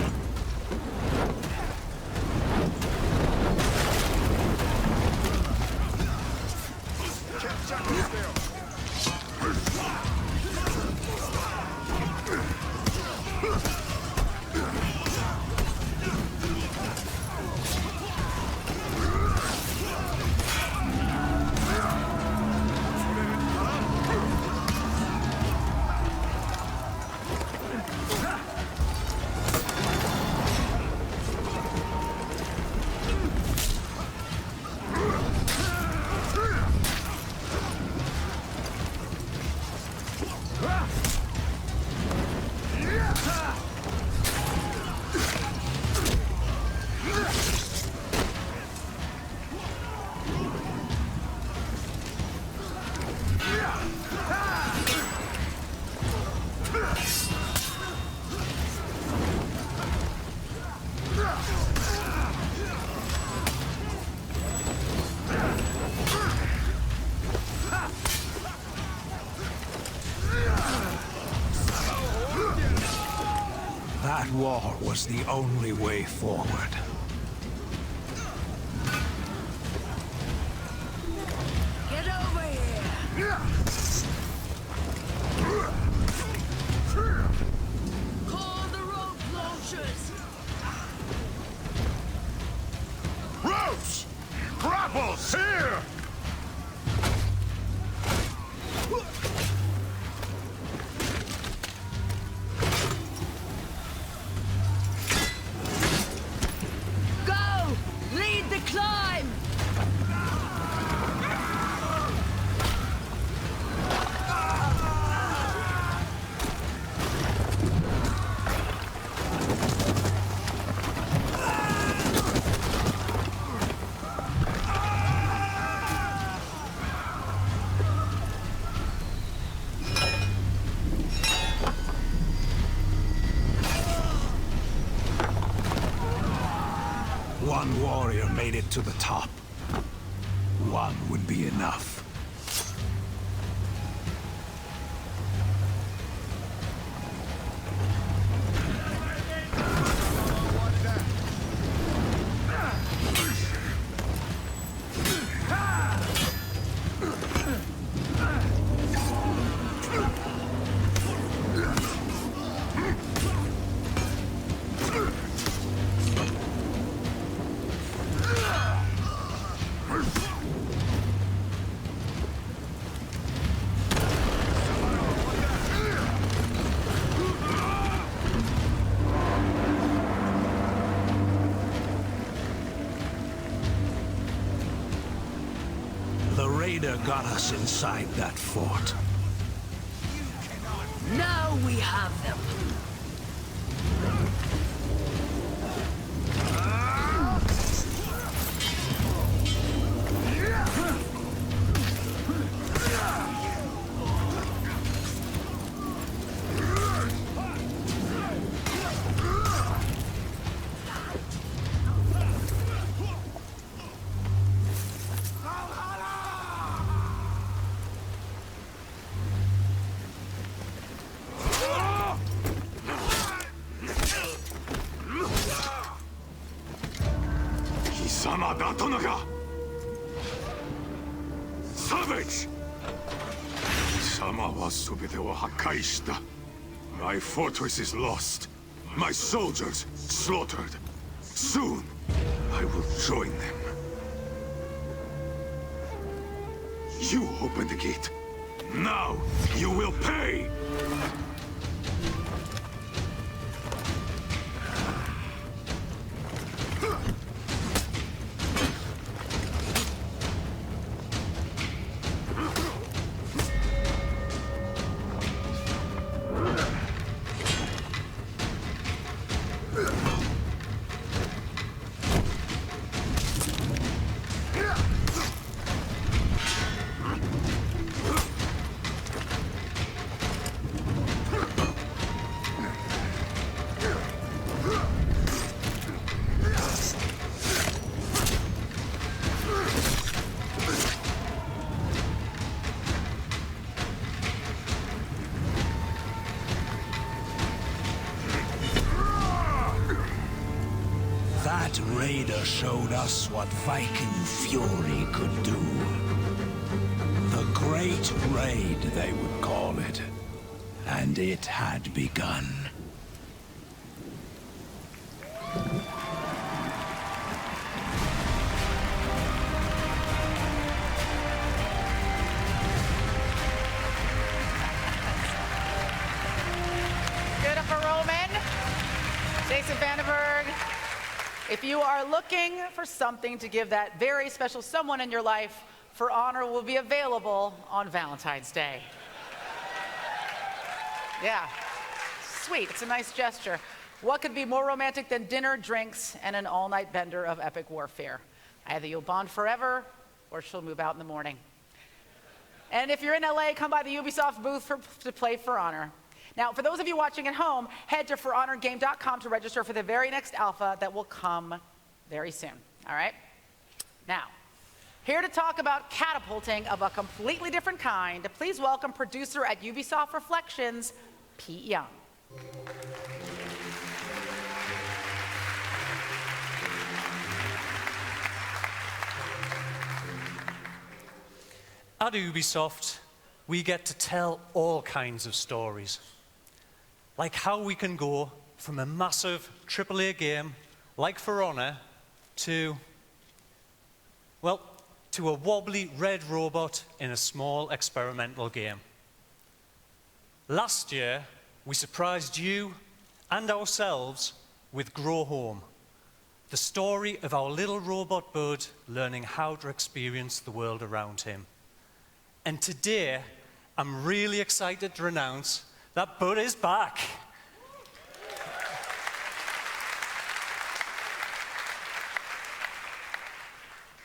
war was the only way forward. Get over here! Call the rope launchers! Ropes! Grapples here! Go! Lead the climb! One warrior made it to the top. One would be enough. The raider got us inside that fort. Now we have them! Savage! Sama wa subite wo hakkai shita. My fortress is lost. My soldiers slaughtered. Soon, I will join them. You open the gate. Now, you will pay! That raider showed us what Viking fury could do. The Great Raid, they would call it. And it had begun. Good up for Roman. Jason Vandenberg. If you are looking for something to give that very special someone in your life, For Honor will be available on Valentine's Day. Yeah, sweet, it's a nice gesture. What could be more romantic than dinner, drinks, and an all-night bender of epic warfare? Either you'll bond forever, or she'll move out in the morning. And if you're in LA, come by the Ubisoft booth to play For Honor. Now, for those of you watching at home, head to forhonorgame.com to register for the very next alpha that will come very soon, all right? Now, here to talk about catapulting of a completely different kind, please welcome producer at Ubisoft Reflections, Pete Young. At Ubisoft, we get to tell all kinds of stories. Like how we can go from a massive AAA game like For Honor to a wobbly red robot in a small experimental game. Last year, we surprised you and ourselves with Grow Home, the story of our little robot bud learning how to experience the world around him. And today, I'm really excited to announce that Bud is back.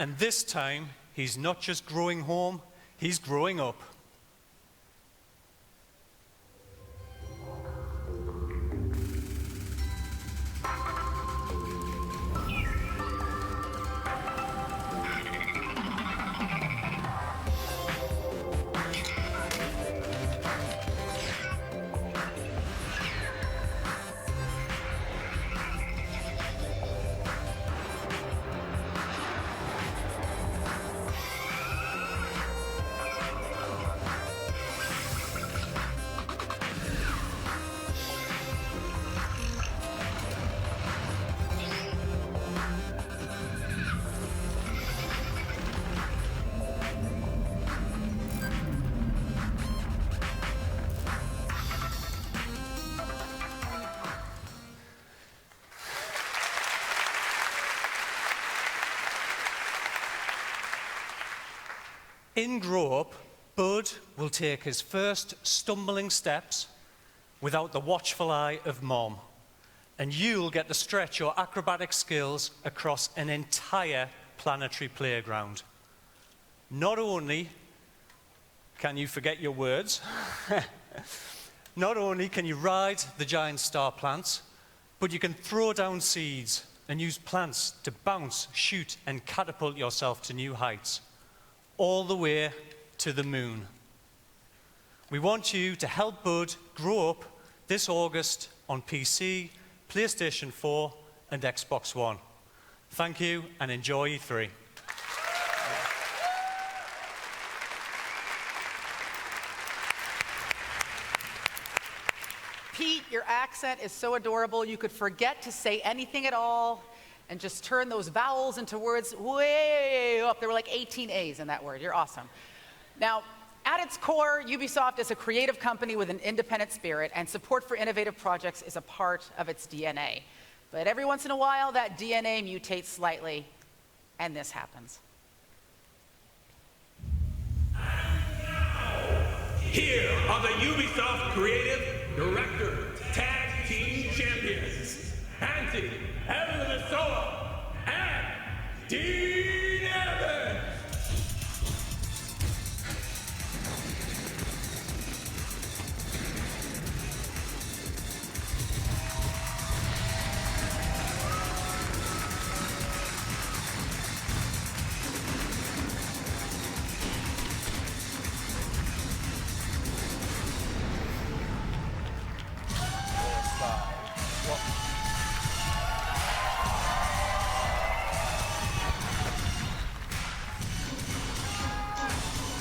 And this time, he's not just growing home, he's growing up. In Grow Up, Bud will take his first stumbling steps without the watchful eye of Mom, and you'll get to stretch your acrobatic skills across an entire planetary playground. Not only can you forget your words, not only can you ride the giant star plants, but you can throw down seeds and use plants to bounce, shoot, and catapult yourself to new heights, all the way to the moon. We want you to help Bud grow up this August on PC, PlayStation 4, and Xbox One. Thank you, and enjoy E3. Pete, your accent is so adorable, you could forget to say anything at all and just turn those vowels into words way up. There were like 18 A's in that word. You're awesome. Now, at its core, Ubisoft is a creative company with an independent spirit, and support for innovative projects is a part of its DNA. But every once in a while, that DNA mutates slightly, and this happens. Here are the Ubisoft Creative Director Tag Team Champions, Anti, Evelyn Sola, and Dean Evans.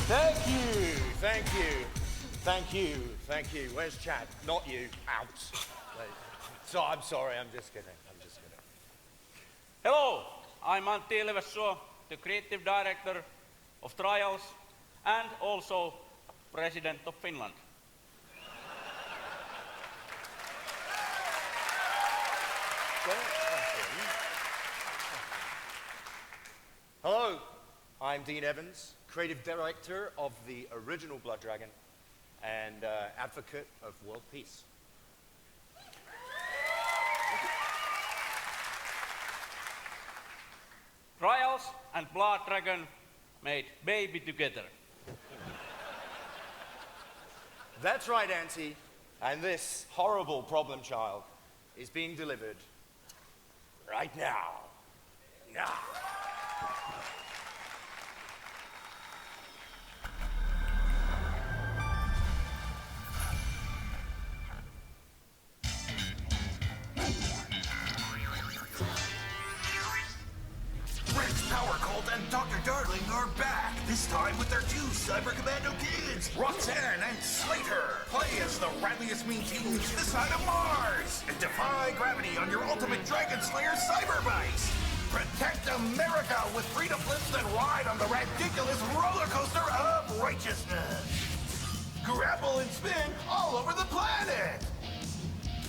Thank you, thank you, thank you, thank you. Where's Chad? Not you. Out. So I'm sorry, I'm just kidding. Hello, I'm Antti Ilvessuo, the creative director of Trials and also President of Finland. Hello, I'm Dean Evans, creative director of the original Blood Dragon and advocate of world peace. Trials and Blood Dragon made baby together. That's right, Auntie. And this horrible problem child is being delivered right now. Now. Rex Power Cult and Dr. Darling are back. This time with their two Cyber Commando kids, Roxanne and Slater. Play as the radliest mean teens this side of Mars and defy gravity on your ultimate Dragon Slayer cyber bikes. Protect America with freedom flips that ride on the ridiculous roller coaster of righteousness. Grapple and spin all over the planet.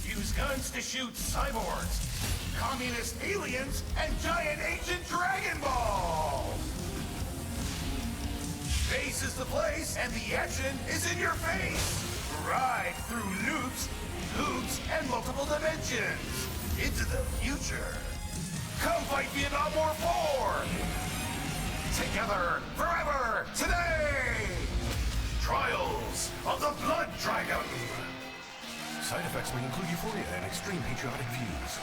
Use guns to shoot cyborgs, communist aliens, and giant ancient Dragon Balls. Space is the place, and the action is in your face. Ride through loops, hoops, and multiple dimensions into the future. Come fight Vietnam War 4. Together, forever, today. Trials of the Blood Dragon. Side effects may include euphoria and extreme patriotic views.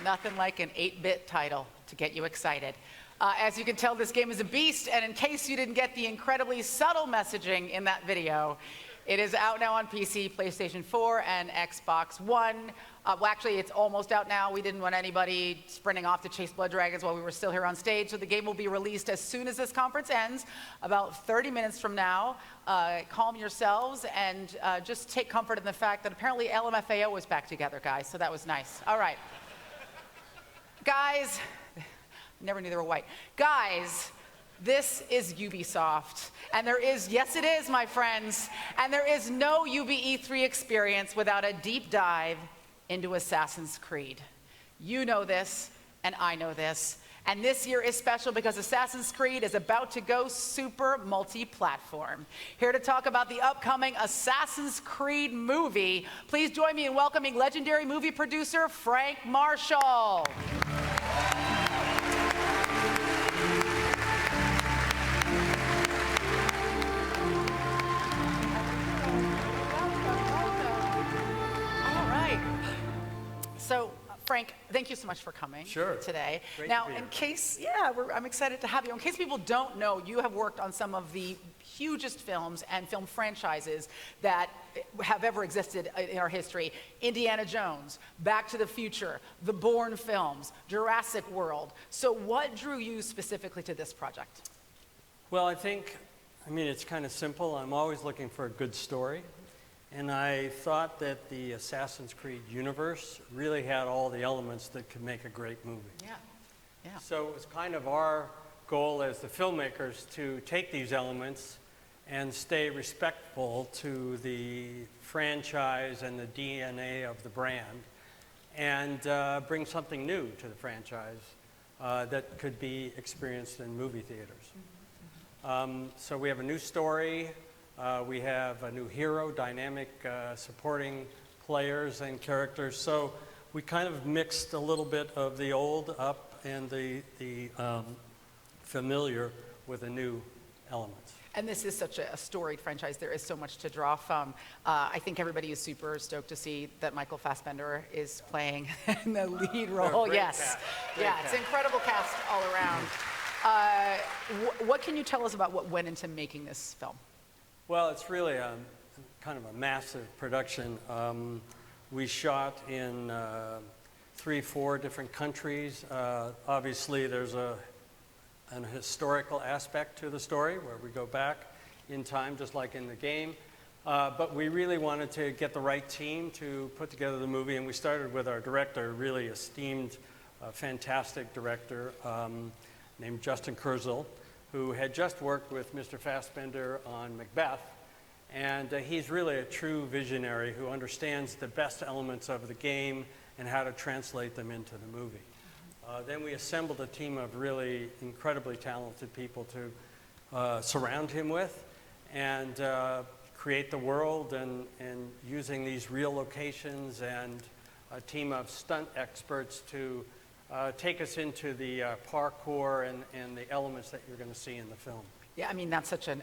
Nothing like an 8-bit title to get you excited. As you can tell, this game is a beast, and in case you didn't get the incredibly subtle messaging in that video, it is out now on PC, PlayStation 4, and Xbox One. Well, actually, it's almost out now. We didn't want anybody sprinting off to chase blood dragons while we were still here on stage, so the game will be released as soon as this conference ends, about 30 minutes from now. Calm yourselves and just take comfort in the fact that apparently LMFAO is back together, guys, so that was nice. All right. Guys, never knew they were white. Guys, this is Ubisoft. And there is, yes it is, my friends, and there is no E3 experience without a deep dive into Assassin's Creed. You know this, and I know this. And this year is special because Assassin's Creed is about to go super multi-platform. Here to talk about the upcoming Assassin's Creed movie, please join me in welcoming legendary movie producer Frank Marshall. So, Frank, thank you so much for coming today. Great now, to be in here. case, I'm excited to have you. In case people don't know, you have worked on some of the hugest films and film franchises that have ever existed in our history. Indiana Jones, Back to the Future, the Bourne films, Jurassic World. So what drew you specifically to this project? Well, I mean, it's kind of simple. I'm always looking for a good story. And I thought that the Assassin's Creed universe really had all the elements that could make a great movie. Yeah. So it was kind of our goal as the filmmakers to take these elements and stay respectful to the franchise and the DNA of the brand and bring something new to the franchise that could be experienced in movie theaters. So we have a new story. We have a new hero, dynamic supporting players and characters. So we kind of mixed a little bit of the old up and the familiar with the new elements. And this is such a storied franchise. There is so much to draw from. I think everybody is super stoked to see that Michael Fassbender is playing in the lead role. Yes. It's an incredible cast all around. What can you tell us about what went into making this film? Well, it's really kind of a massive production. We shot in 3-4 different countries. Obviously, there's an historical aspect to the story where we go back in time, just like in the game. But we really wanted to get the right team to put together the movie, and we started with our director, really esteemed, fantastic director named Justin Kurzel, who had just worked with Mr. Fassbender on Macbeth. And he's really a true visionary who understands the best elements of the game and how to translate them into the movie. Then we assembled a team of really incredibly talented people to surround him with and create the world and using these real locations and a team of stunt experts to take us into the parkour and the elements that you're going to see in the film. Yeah, I mean, that's such an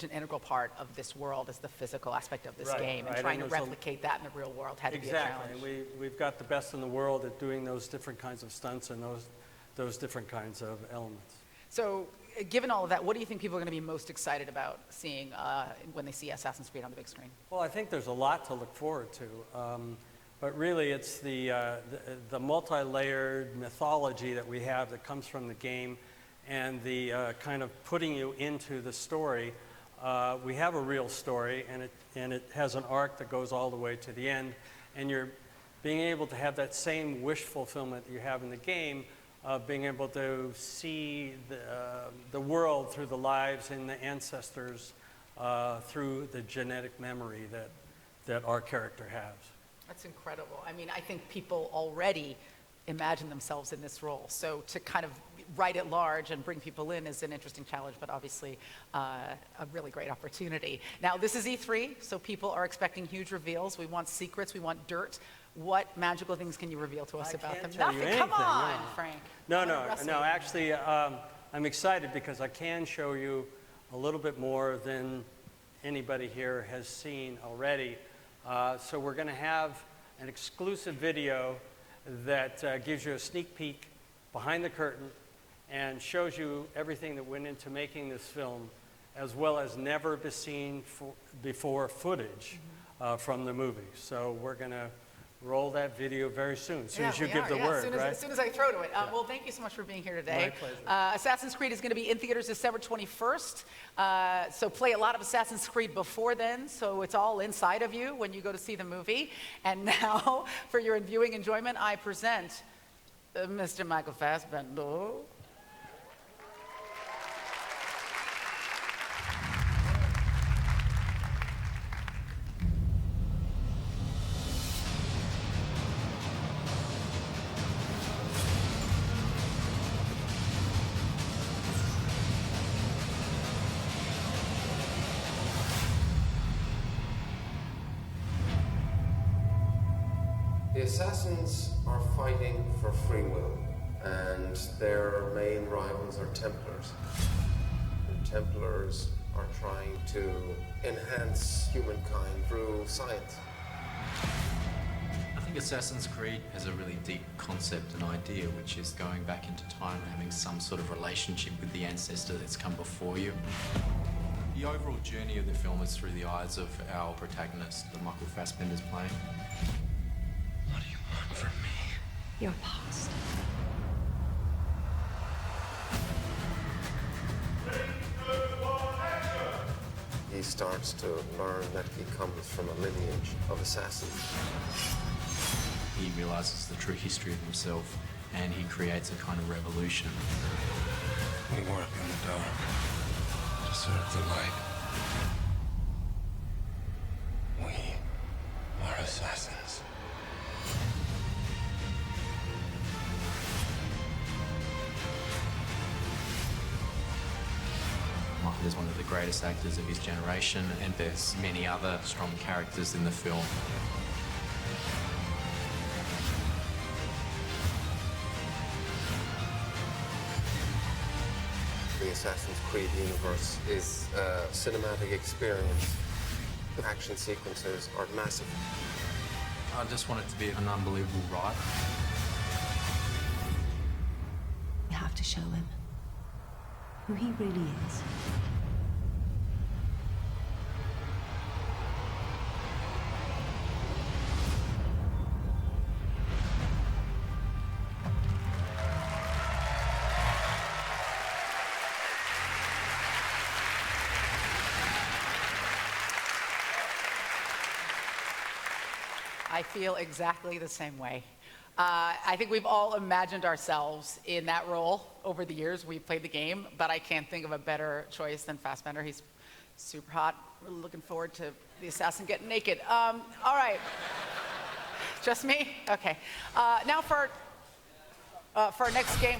integral part of this world is the physical aspect of this game. And trying to replicate that in the real world had to be a challenge. Exactly. We've got the best in the world at doing those different kinds of stunts and those different kinds of elements. So given all of that, what do you think people are going to be most excited about seeing when they see Assassin's Creed on the big screen? Well, I think there's a lot to look forward to. But really, it's the multi-layered mythology that we have that comes from the game and the kind of putting you into the story. We have a real story, and it has an arc that goes all the way to the end. And you're being able to have that same wish fulfillment that you have in the game, being able to see the world through the lives and the ancestors through the genetic memory that our character has. That's incredible. I mean, I think people already imagine themselves in this role. So to kind of write it large and bring people in is an interesting challenge, but obviously a really great opportunity. Now, this is E3, so people are expecting huge reveals. We want secrets, we want dirt. What magical things can you reveal to us about them? Nothing. Come on, Frank. No. Actually, I'm excited because I can show you a little bit more than anybody here has seen already. So we're going to have an exclusive video that gives you a sneak peek behind the curtain and shows you everything that went into making this film, as well as never seen before footage from the movie. So we're going to roll that video very soon, as soon as you give the word, right? As soon as I throw to it. Well, thank you so much for being here today. My pleasure. Assassin's Creed is going to be in theaters December 21st. So play a lot of Assassin's Creed before then, so it's all inside of you when you go to see the movie. And now, for your viewing enjoyment, I present Mr. Michael Fassbender. The Assassins are fighting for free will, and their main rivals are Templars. The Templars are trying to enhance humankind through science. I think Assassin's Creed has a really deep concept and idea, which is going back into time and having some sort of relationship with the ancestor that's come before you. The overall journey of the film is through the eyes of our protagonist, that Michael Fassbender's playing. From me. Your past. He starts to learn that he comes from a lineage of assassins. He realizes the true history of himself, and he creates a kind of revolution. We work in the dark to serve the light. We are assassins. Michael is one of the greatest actors of his generation, and there's many other strong characters in the film. The Assassin's Creed universe is a cinematic experience. The action sequences are massive. I just want it to be an unbelievable ride. You have to show him who he really is. I feel exactly the same way. I think we've all imagined ourselves in that role over the years. We've played the game, but I can't think of a better choice than Fassbender. He's super hot. Really looking forward to the assassin getting naked. All right. Just me? Okay. Now for our next game.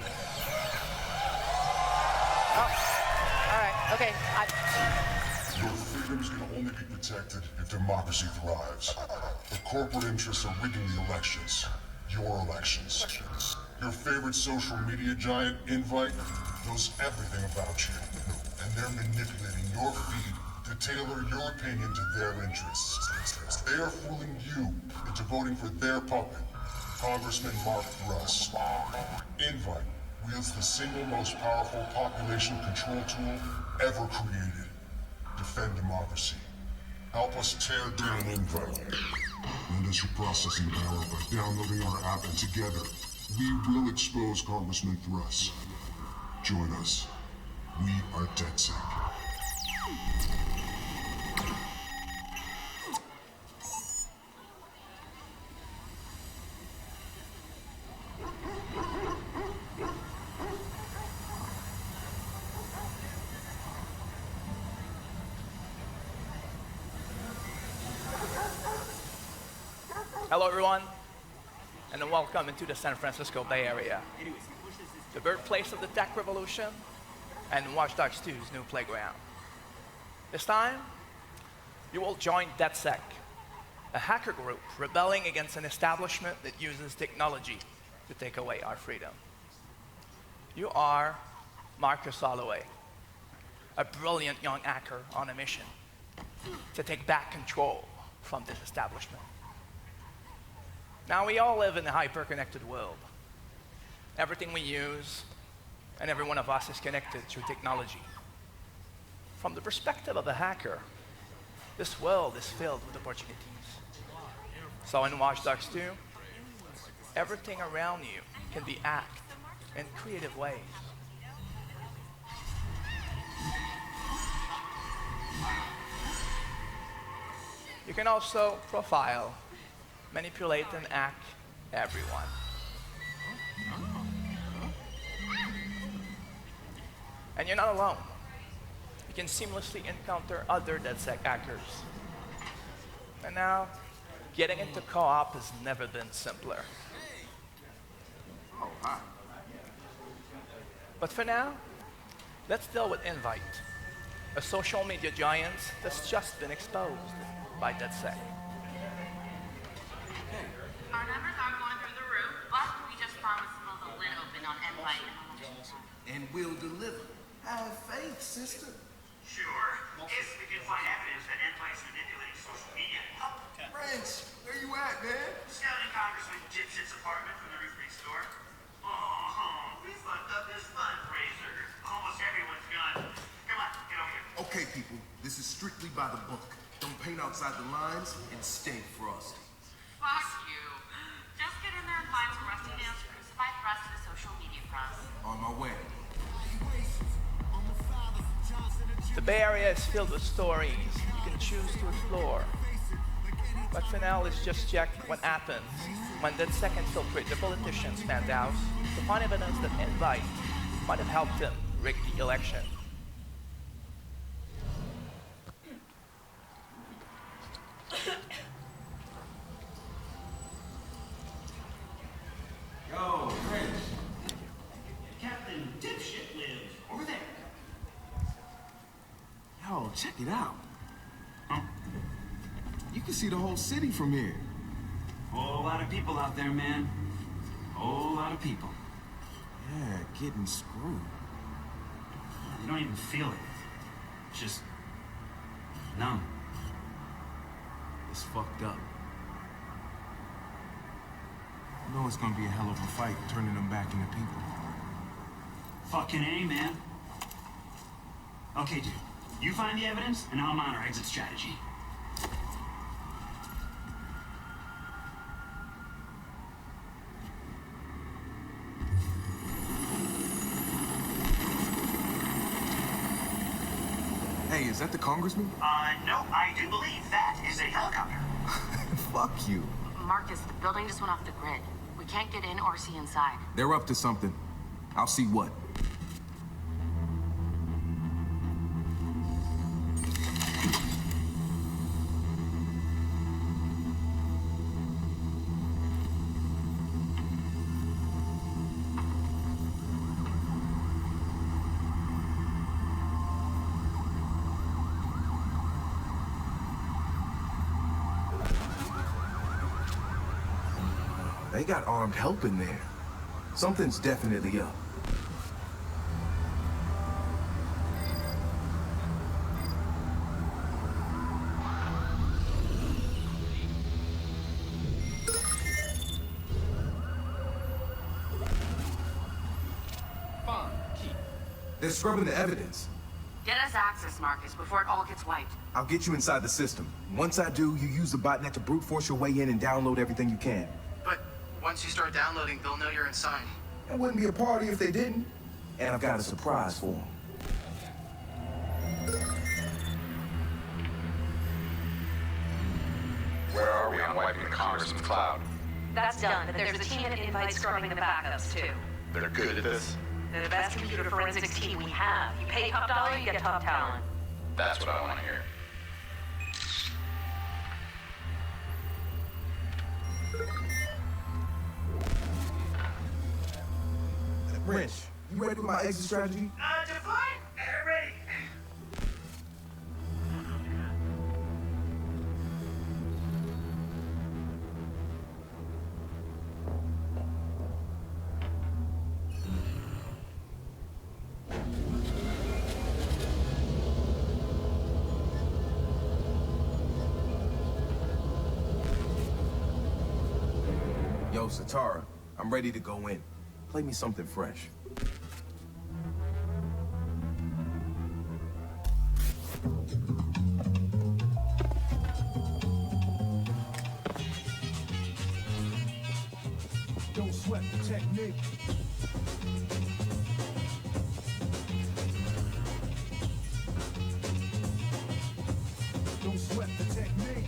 Oh. All right. Okay. Your freedoms can only be protected if democracy thrives. The corporate interests are rigging the elections. Your elections. Your favorite social media giant, Invite, knows everything about you. And they're manipulating your feed to tailor your opinion to their interests. They are fooling you into voting for their puppet, Congressman Mark Russ. Invite wields the single most powerful population control tool ever created. Defend democracy. Help us tear down Invite. Lend us your processing power by downloading our app, and together, we will expose Congressman Thrust. Join us. We are DedSec. Hello, everyone, and welcome into the San Francisco Bay Area, the birthplace of the tech revolution and Watch Dogs 2's new playground. This time, you will join DedSec, a hacker group rebelling against an establishment that uses technology to take away our freedom. You are Marcus Holloway, a brilliant young hacker on a mission to take back control from this establishment. Now, we all live in a hyper-connected world. Everything we use and every one of us is connected through technology. From the perspective of a hacker, this world is filled with opportunities. So in Watch Dogs 2, everything around you can be hacked in creative ways. You can also profile, manipulate, and hack everyone. And you're not alone. You can seamlessly encounter other DedSec hackers. And now, getting into co-op has never been simpler. But for now, let's deal with Invite, a social media giant that's just been exposed by DedSec. Our numbers are going through the roof, but we just promised to leave the lid open on Invite. And we'll deliver. Have faith, sister. Sure, if we can find evidence that Invite's manipulating social media. Prince, where you at, man? Scouting Congressman Dipshit's apartment from the roof next door. Oh, we fucked up this fundraiser. Almost everyone's gone. Come on, get over here. Okay, people, this is strictly by the book. Don't paint outside the lines and stay frosty. Fuck you. Just get in there and find some rusty nails to crucify Thrust to the social media cross. On my way. The Bay Area is filled with stories you can choose to explore. But for now, let's just check what happens when DedSec infiltrate the politician's penthouse to find evidence that Invite might have helped him rig the election. Yo, Prince. Captain Dipshit lives over there. Yo, check it out. You can see the whole city from here. Whole lot of people out there, man. Whole lot of people. Yeah, getting screwed. You don't even feel it. It's just numb. It's fucked up. You know it's gonna be a hell of a fight turning them back into people. Fucking A, man. Okay, dude. You find the evidence, and I'll mount our exit strategy. Hey, is that the congressman? No, I do believe that is a helicopter. Fuck you. Marcus, the building just went off the grid. We can't get in or see inside. They're up to something. I'll see what. They got armed help in there. Something's definitely up. They're scrubbing the evidence. Get us access, Marcus, before it all gets wiped. I'll get you inside the system. Once I do, you use the botnet to brute force your way in and download everything you can. But once you start downloading, they'll know you're inside. It wouldn't be a party if they didn't. And I've got a surprise for them. Where are we on wiping the Congressman's cloud? That's done, but there's a team at Invite scrubbing the backups, too. They're good at this? They're the best computer forensics team we have. You pay top dollar, you get top talent. That's what I want to hear. Wrench, you ready with my exit strategy? Define? Ready. Yo, Satara, I'm ready to go in. Play me something fresh. Don't sweat the technique. Don't sweat the technique.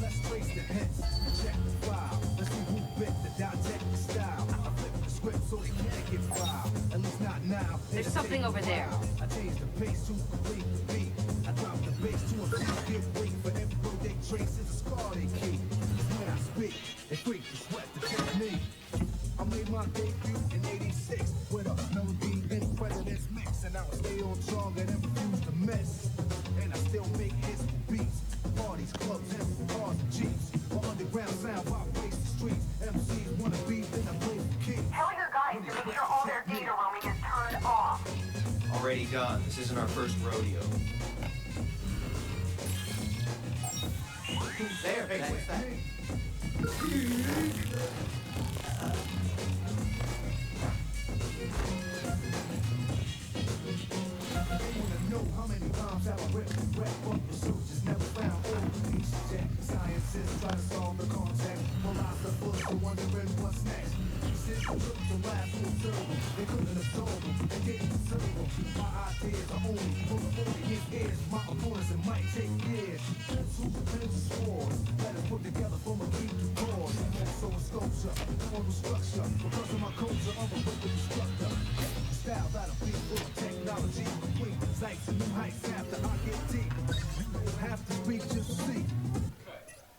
Let's trace the hits, check the file. Let's see who bit the didactic style. I flip the script so they can't get filed. At least not now. There's something over there. I changed the pace to complete the beat. I dropped the bass to a beat. Get weak for every road they trace is a scar they keep. When I speak, they freak to sweat the technique. I made my debut in '86 with a melody and president's mix, and I would stay on target and refuse to miss. And I still make hits for beats, parties, clubs, and cars and jeeps. My underground sound vibrates the streets. MCs wanna beat, then I play for keeps. Tell your guys to make sure all their data roaming is turned off. Already done. This isn't our first rodeo. There, hey, what's that? Know how many times have I ripped and rap up the soldiers never found all peace. Check scientists try to solve the contact. Philosophers are wondering what's next. Pieces took the last to observe them. They couldn't absorb them. They didn't serve them. My ideas are only for the audience ears. My opponents it might take years. Two potential swords. Let us put together from a key to cause. Also a sculpture, formal structure. Because of my culture, I'm a wicked instructor. Style that'll be full of technology. Complete sights and new heights after I get deep. You don't have to speak, just see.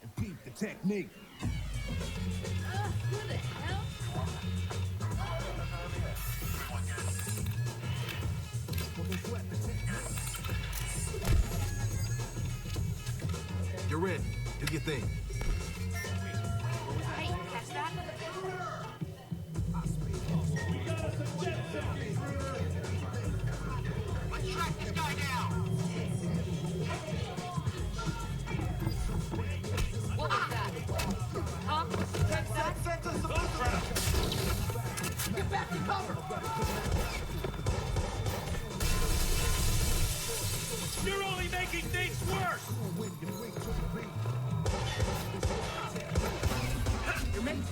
And beat the technique. Who the hell? You're in. Do your thing. Hey, catch that? Let's track this guy down. What was that? Huh? Catch that? Get back to cover. You're only making things worse!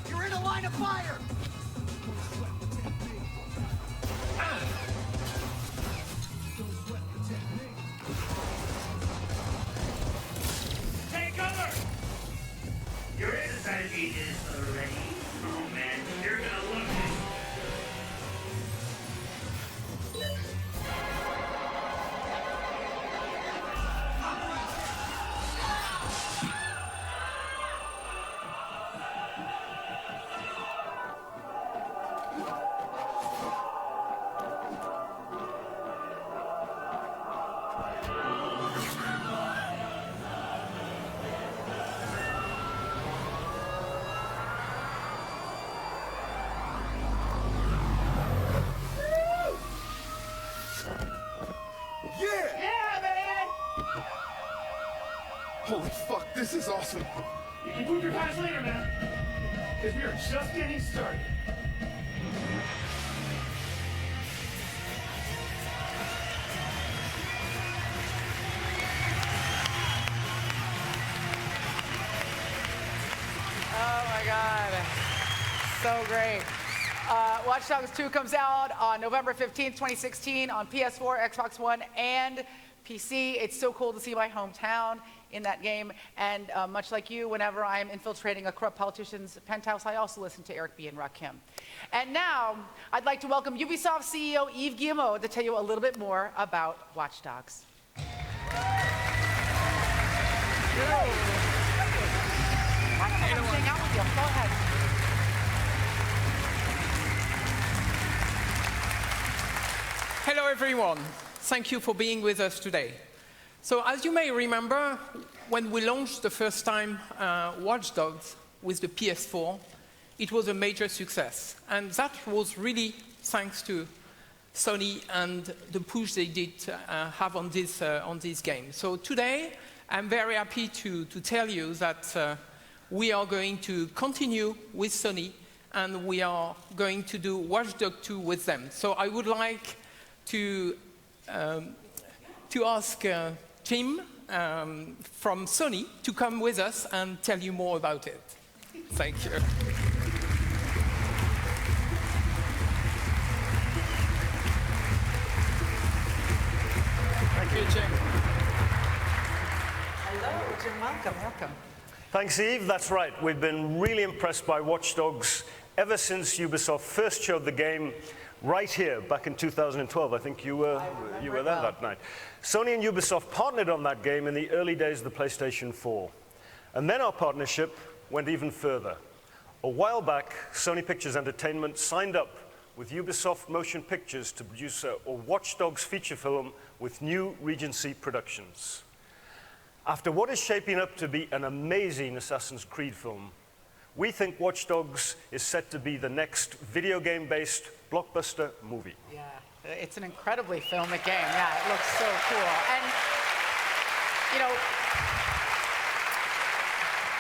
You're in a line of fire. Take cover! Your strategy is already. Oh man, you're gonna love it. Holy fuck, this is awesome. Improve your pants later, man. Because we are just getting started. Oh my God. So great. Watch Dogs 2 comes out on November 15th, 2016 on PS4, Xbox One, and PC. It's so cool to see my hometown in that game. And much like you, whenever I am infiltrating a corrupt politician's penthouse, I also listen to Eric B. and Rakim. And now, I'd like to welcome Ubisoft CEO Yves Guillemot to tell you a little bit more about Watch Dogs. Hang out with you. Go ahead. Hello everyone, thank you for being with us today. So as you may remember, when we launched the first time Watch Dogs with the PS4, it was a major success. And that was really thanks to Sony and the push they did have on this game. So today, I'm very happy to tell you that we are going to continue with Sony and we are going to do Watch Dogs 2 with them. So I would like to ask Tim from Sony to come with us and tell you more about it. Thank you. Thank you, Jim. Hello, Jim. Welcome. Thanks, Eve. That's right. We've been really impressed by Watch Dogs ever since Ubisoft first showed the game right here back in 2012. I think you were there that night. Sony and Ubisoft partnered on that game in the early days of the PlayStation 4. And then our partnership went even further. A while back, Sony Pictures Entertainment signed up with Ubisoft Motion Pictures to produce a Watch Dogs feature film with New Regency Productions. After what is shaping up to be an amazing Assassin's Creed film, we think Watch Dogs is set to be the next video game-based blockbuster movie. Yeah, it's an incredibly filmic game. Yeah, it looks so cool. And, you know,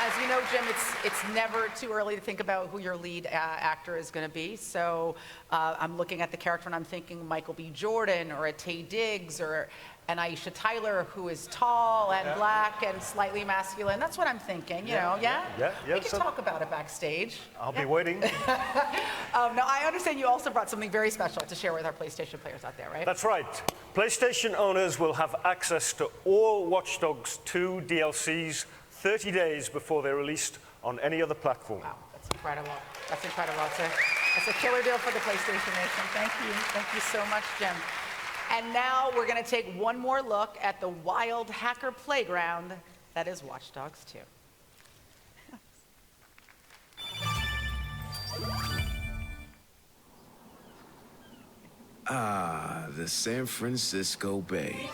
as you know, Jim, it's never too early to think about who your lead actor is going to be. So I'm looking at the character and I'm thinking Michael B. Jordan or a Taye Diggs or an Aisha Tyler who is tall and black and slightly masculine. That's what I'm thinking, you know, yeah? We can talk about it backstage. I'll be waiting. Now, I understand you also brought something very special to share with our PlayStation players out there, right? That's right. PlayStation owners will have access to all Watch Dogs 2 DLCs 30 days before they're released on any other platform. Wow, that's incredible. That's incredible. That's a killer deal for the PlayStation Nation. Thank you. Thank you so much, Jim. And now we're going to take one more look at the wild hacker playground that is Watch Dogs 2. Ah, the San Francisco Bay.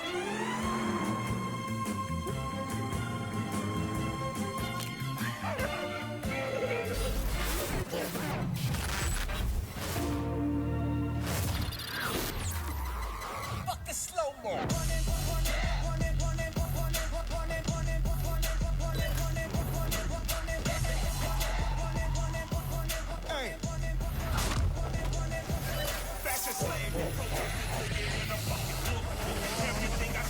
Fuck the slow-mo. Hey. Fashion slave. Everything I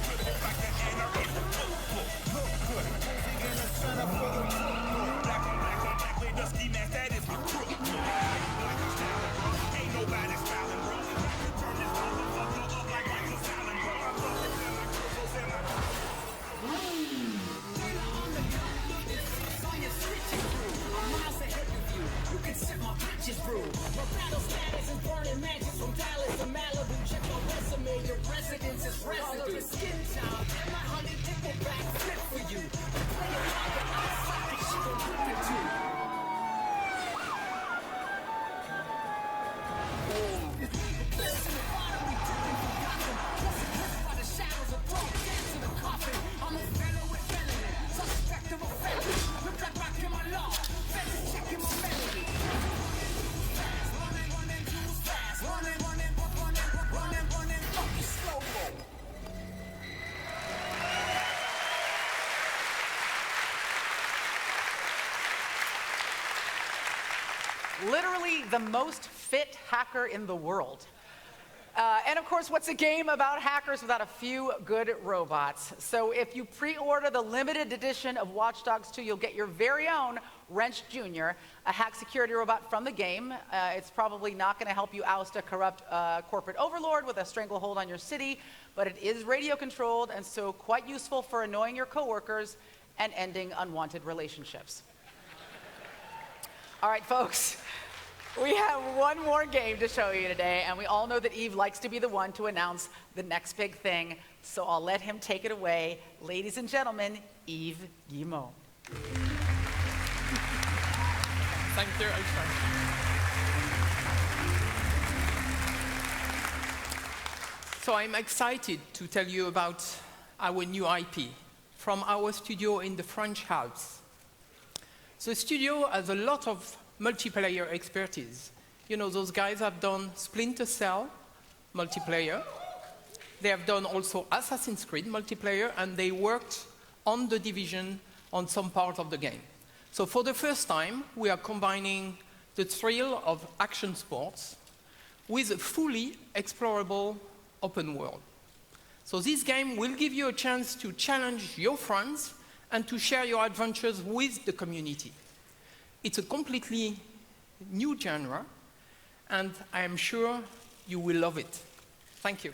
literally the most fit hacker in the world. And of course, what's a game about hackers without a few good robots? So if you pre-order the limited edition of Watch Dogs 2, you'll get your very own Wrench Jr., a hack security robot from the game. It's probably not going to help you oust a corrupt corporate overlord with a stranglehold on your city, but it is radio controlled and so quite useful for annoying your coworkers and ending unwanted relationships. All right, folks. We have one more game to show you today, and we all know that Yves likes to be the one to announce the next big thing, so I'll let him take it away. Ladies and gentlemen, Yves Guillemot. Thank you, Aisha. So I'm excited to tell you about our new IP from our studio in the French Alps. The studio has a lot of multiplayer expertise. You know, those guys have done Splinter Cell multiplayer. They have done also Assassin's Creed multiplayer, and they worked on The Division on some part of the game. So for the first time, we are combining the thrill of action sports with a fully explorable open world. So this game will give you a chance to challenge your friends and to share your adventures with the community. It's a completely new genre, and I am sure you will love it. Thank you.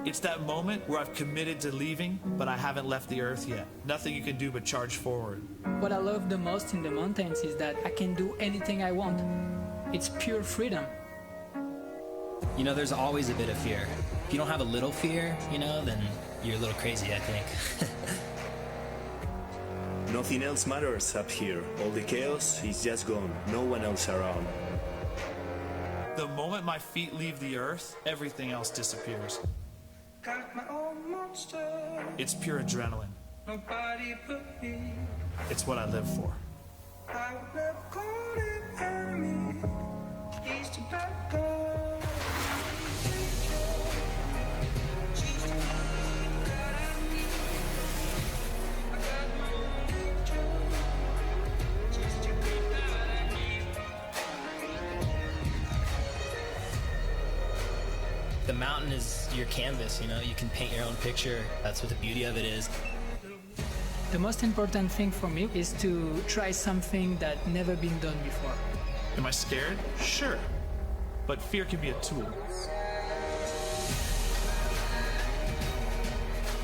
It's that moment where I've committed to leaving, but I haven't left the Earth yet. Nothing you can do but charge forward. What I love the most in the mountains is that I can do anything I want. It's pure freedom. You know, there's always a bit of fear. If you don't have a little fear, you know, then you're a little crazy, I think. Nothing else matters up here. All the chaos is just gone. No one else around. The moment my feet leave the Earth, everything else disappears. Got my own monster. It's pure adrenaline. Nobody but me. It's what I live for. I would never call him enemy. He's too bad. The mountain is your canvas, you know, you can paint your own picture. That's what the beauty of it is. The most important thing for me is to try something that never been done before. Am I scared? Sure. But fear can be a tool.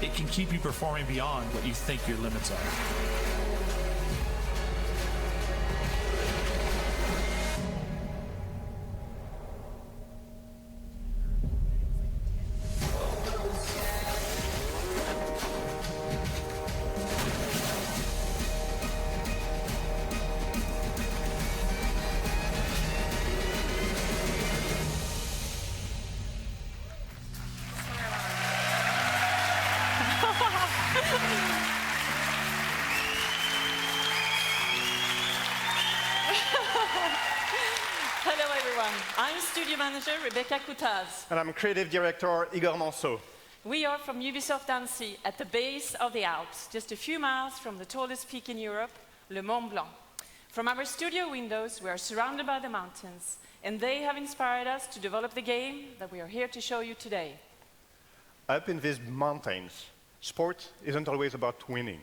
It can keep you performing beyond what you think your limits are. Hello everyone, I'm Studio Manager Rebecca Coutaz. And I'm Creative Director Igor Manso. We are from Ubisoft Annecy at the base of the Alps, just a few miles from the tallest peak in Europe, Le Mont Blanc. From our studio windows, we are surrounded by the mountains, and they have inspired us to develop the game that we are here to show you today. Up in these mountains, sport isn't always about winning.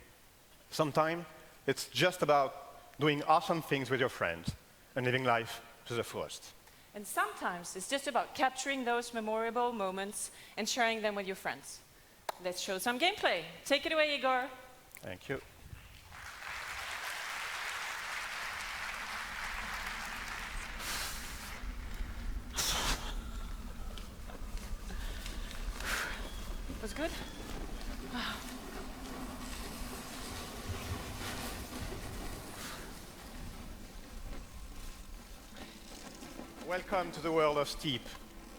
Sometimes it's just about doing awesome things with your friends and living life to the fullest. And sometimes it's just about capturing those memorable moments and sharing them with your friends. Let's show some gameplay. Take it away, Igor. Thank you. Was good? Welcome to the world of Steep,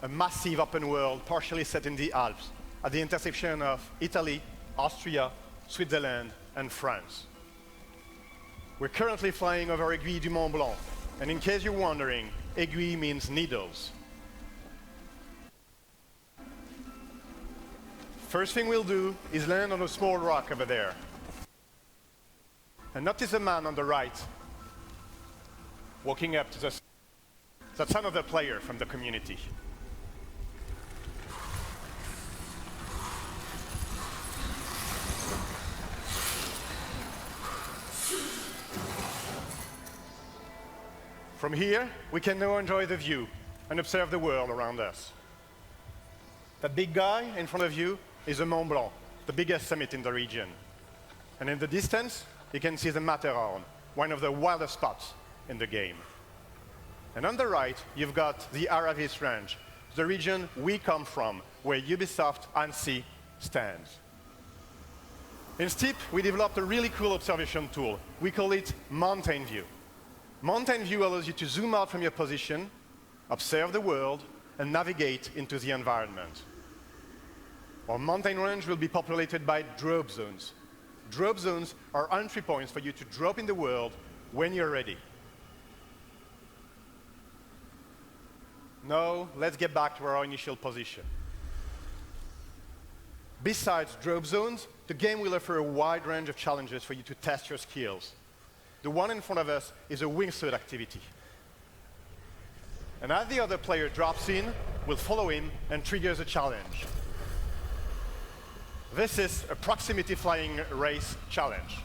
a massive open world partially set in the Alps, at the intersection of Italy, Austria, Switzerland, and France. We're currently flying over Aiguille du Mont Blanc, and in case you're wondering, aiguille means needles. First thing we'll do is land on a small rock over there. And notice a man on the right walking up to the... That's another player from the community. From here, we can now enjoy the view and observe the world around us. That big guy in front of you is the Mont Blanc, the biggest summit in the region. And in the distance, you can see the Matterhorn, one of the wildest spots in the game. And on the right, you've got the Aravis Range, the region we come from, where Ubisoft Annecy stands. In Steep, we developed a really cool observation tool. We call it Mountain View. Mountain View allows you to zoom out from your position, observe the world, and navigate into the environment. Our mountain range will be populated by drop zones. Drop zones are entry points for you to drop in the world when you're ready. Now, let's get back to our initial position. Besides drop zones, the game will offer a wide range of challenges for you to test your skills. The one in front of us is a wingsuit activity. And as the other player drops in, we'll follow him and triggers a challenge. This is a proximity flying race challenge.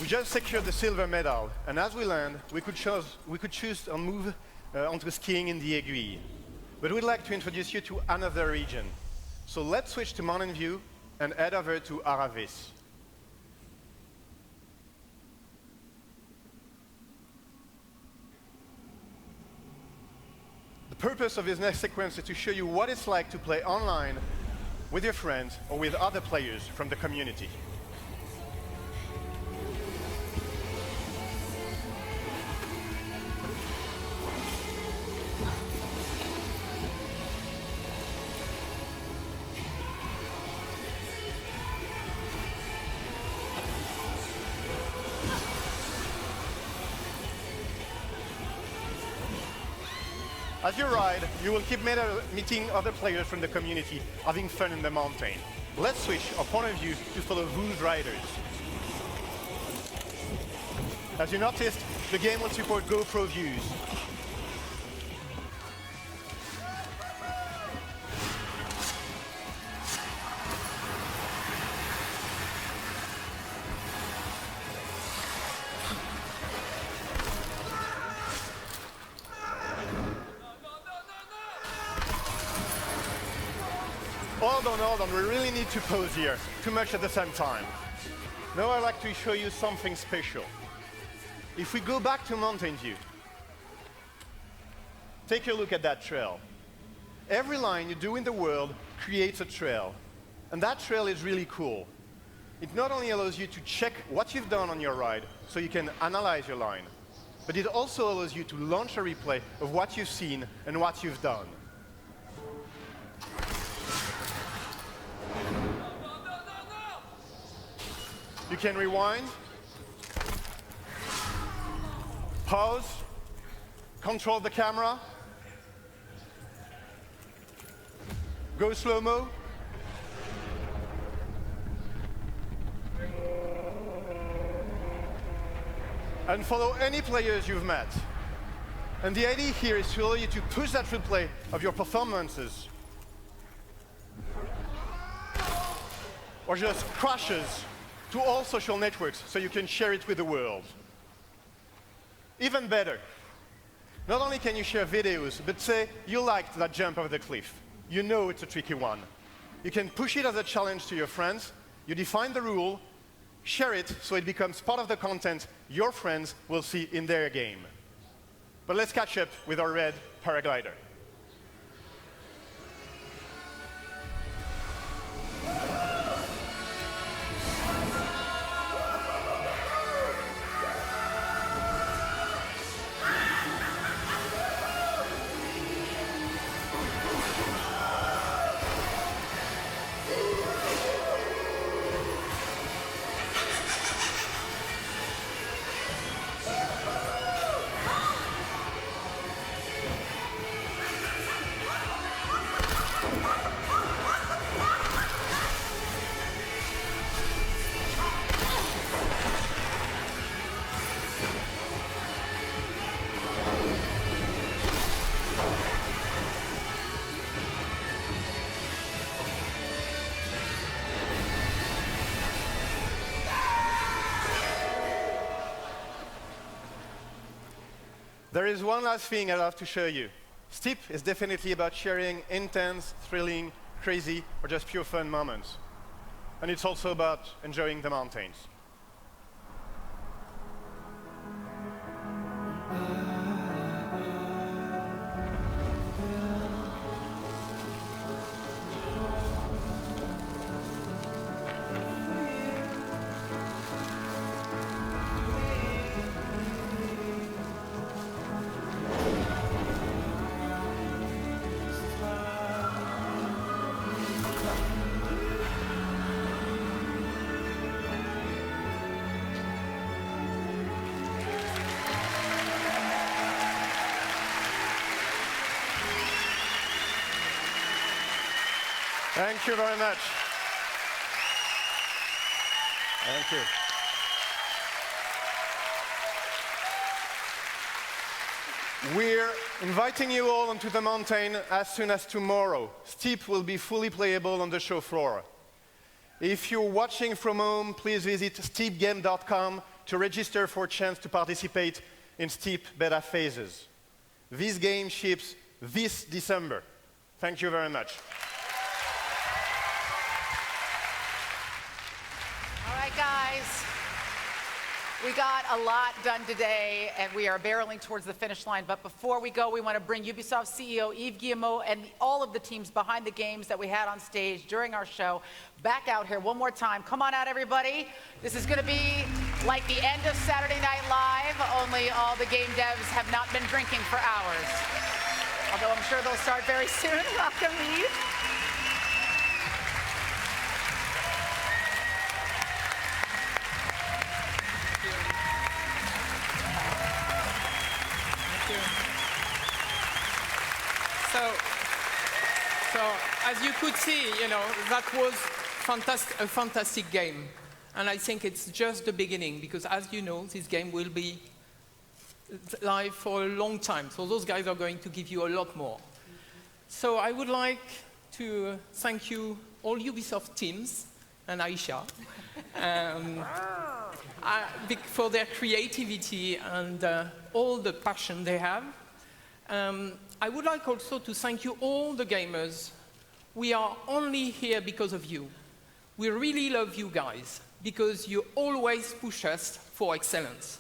We just secured the silver medal, and as we land, we could choose to move onto skiing in the Aiguille. But we'd like to introduce you to another region. So let's switch to Mountain View and head over to Aravis. The purpose of this next sequence is to show you what it's like to play online with your friends or with other players from the community. As you ride, you will keep meeting other players from the community, having fun in the mountain. Let's switch our point of view to follow those riders. As you noticed, the game will support GoPro views. Hold on, we really need to pause here. Too much at the same time. Now I'd like to show you something special. If we go back to Mountain View, take a look at that trail. Every line you do in the world creates a trail. And that trail is really cool. It not only allows you to check what you've done on your ride, so you can analyze your line, but it also allows you to launch a replay of what you've seen and what you've done. You can rewind, pause, control the camera, go slow-mo, and follow any players you've met. And the idea here is to allow you to push that replay of your performances or just crashes to all social networks so you can share it with the world. Even better. Not only can you share videos, but say you liked that jump over the cliff. You know it's a tricky one. You can push it as a challenge to your friends. You define the rule, share it so it becomes part of the content your friends will see in their game. But let's catch up with our red paraglider. There is one last thing I'd love to show you. Steep is definitely about sharing intense, thrilling, crazy, or just pure fun moments. And it's also about enjoying the mountains. Thank you very much. Thank you. We're inviting you all onto the mountain as soon as tomorrow. Steep will be fully playable on the show floor. If you're watching from home, please visit steepgame.com to register for a chance to participate in Steep beta phases. This game ships this December. Thank you very much. All right, guys. We got a lot done today, and we are barreling towards the finish line. But before we go, we want to bring Ubisoft CEO Yves Guillemot and all of the teams behind the games that we had on stage during our show back out here one more time. Come on out, everybody. This is going to be like the end of Saturday Night Live, only all the game devs have not been drinking for hours. Although I'm sure they'll start very soon. Welcome, Yves. So as you could see, that was a fantastic game. And I think it's just the beginning, because as you know, this game will be live for a long time. So those guys are going to give you a lot more. So I would like to thank you, all Ubisoft teams, and Aisha, for their creativity and all the passion they have. I would like also to thank you, all the gamers. We are only here because of you. We really love you guys, because you always push us for excellence.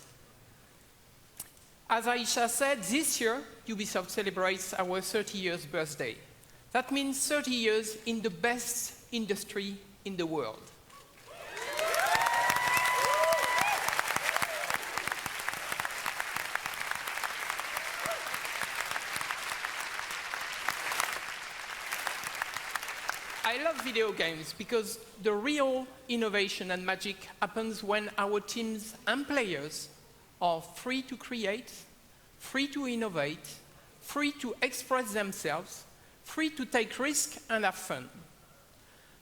As Aisha said, this year, Ubisoft celebrates our 30 years birthday. That means 30 years in the best industry in the world. I love video games because the real innovation and magic happens when our teams and players are free to create, free to innovate, free to express themselves, free to take risks and have fun.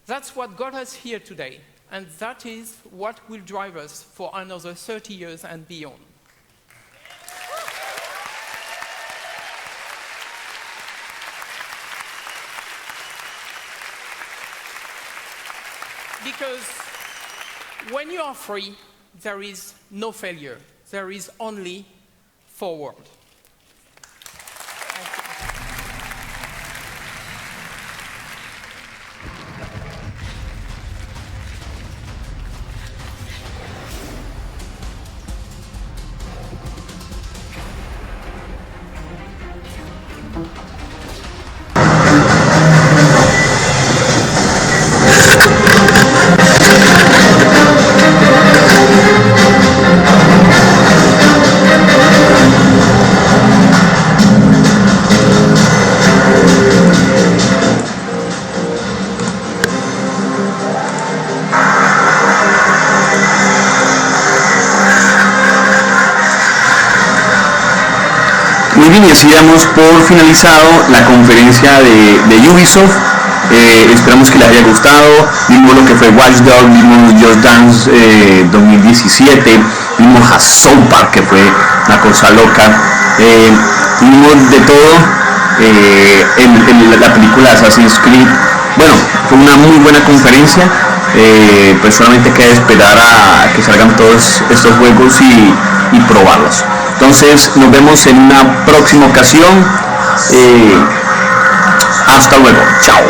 That's what got us here today, and that is what will drive us for another 30 years and beyond. Because when you are free, there is no failure. There is only forward. Muy bien, y así damos por finalizado la conferencia de Ubisoft. Esperamos que les haya gustado. Vimos lo que fue Watch Dogs, vimos Just Dance 2017, vimos a South Park, que fue una cosa loca. Vimos de todo en la película Assassin's Creed. Bueno, fue una muy buena conferencia. Pues solamente queda esperar a que salgan todos estos juegos y probarlos. Entonces nos vemos en una próxima ocasión. Hasta luego. Chao.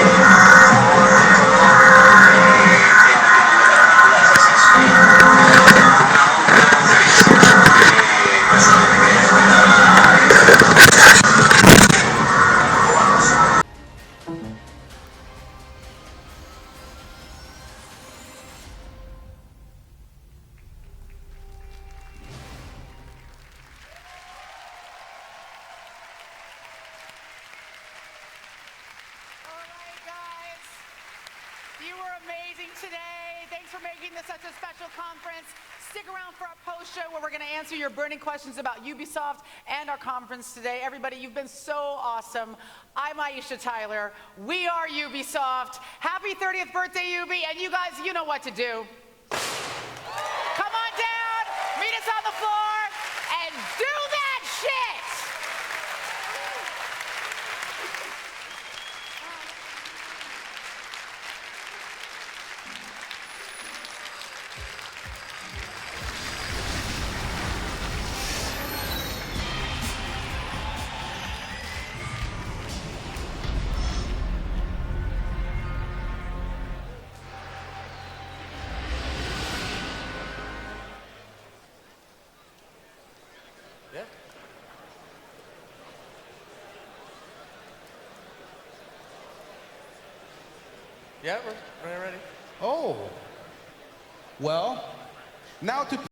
You were amazing today. Thanks for making this such a special conference. Stick around for our post show where we're going to answer your burning questions about Ubisoft and our conference today. Everybody, you've been so awesome. I'm Aisha Tyler. We are Ubisoft. Happy 30th birthday, Ubi. And you guys, you know what to do. Come on down, meet us on the floor, and do that shit. Yeah, we're ready. Oh. Well, now to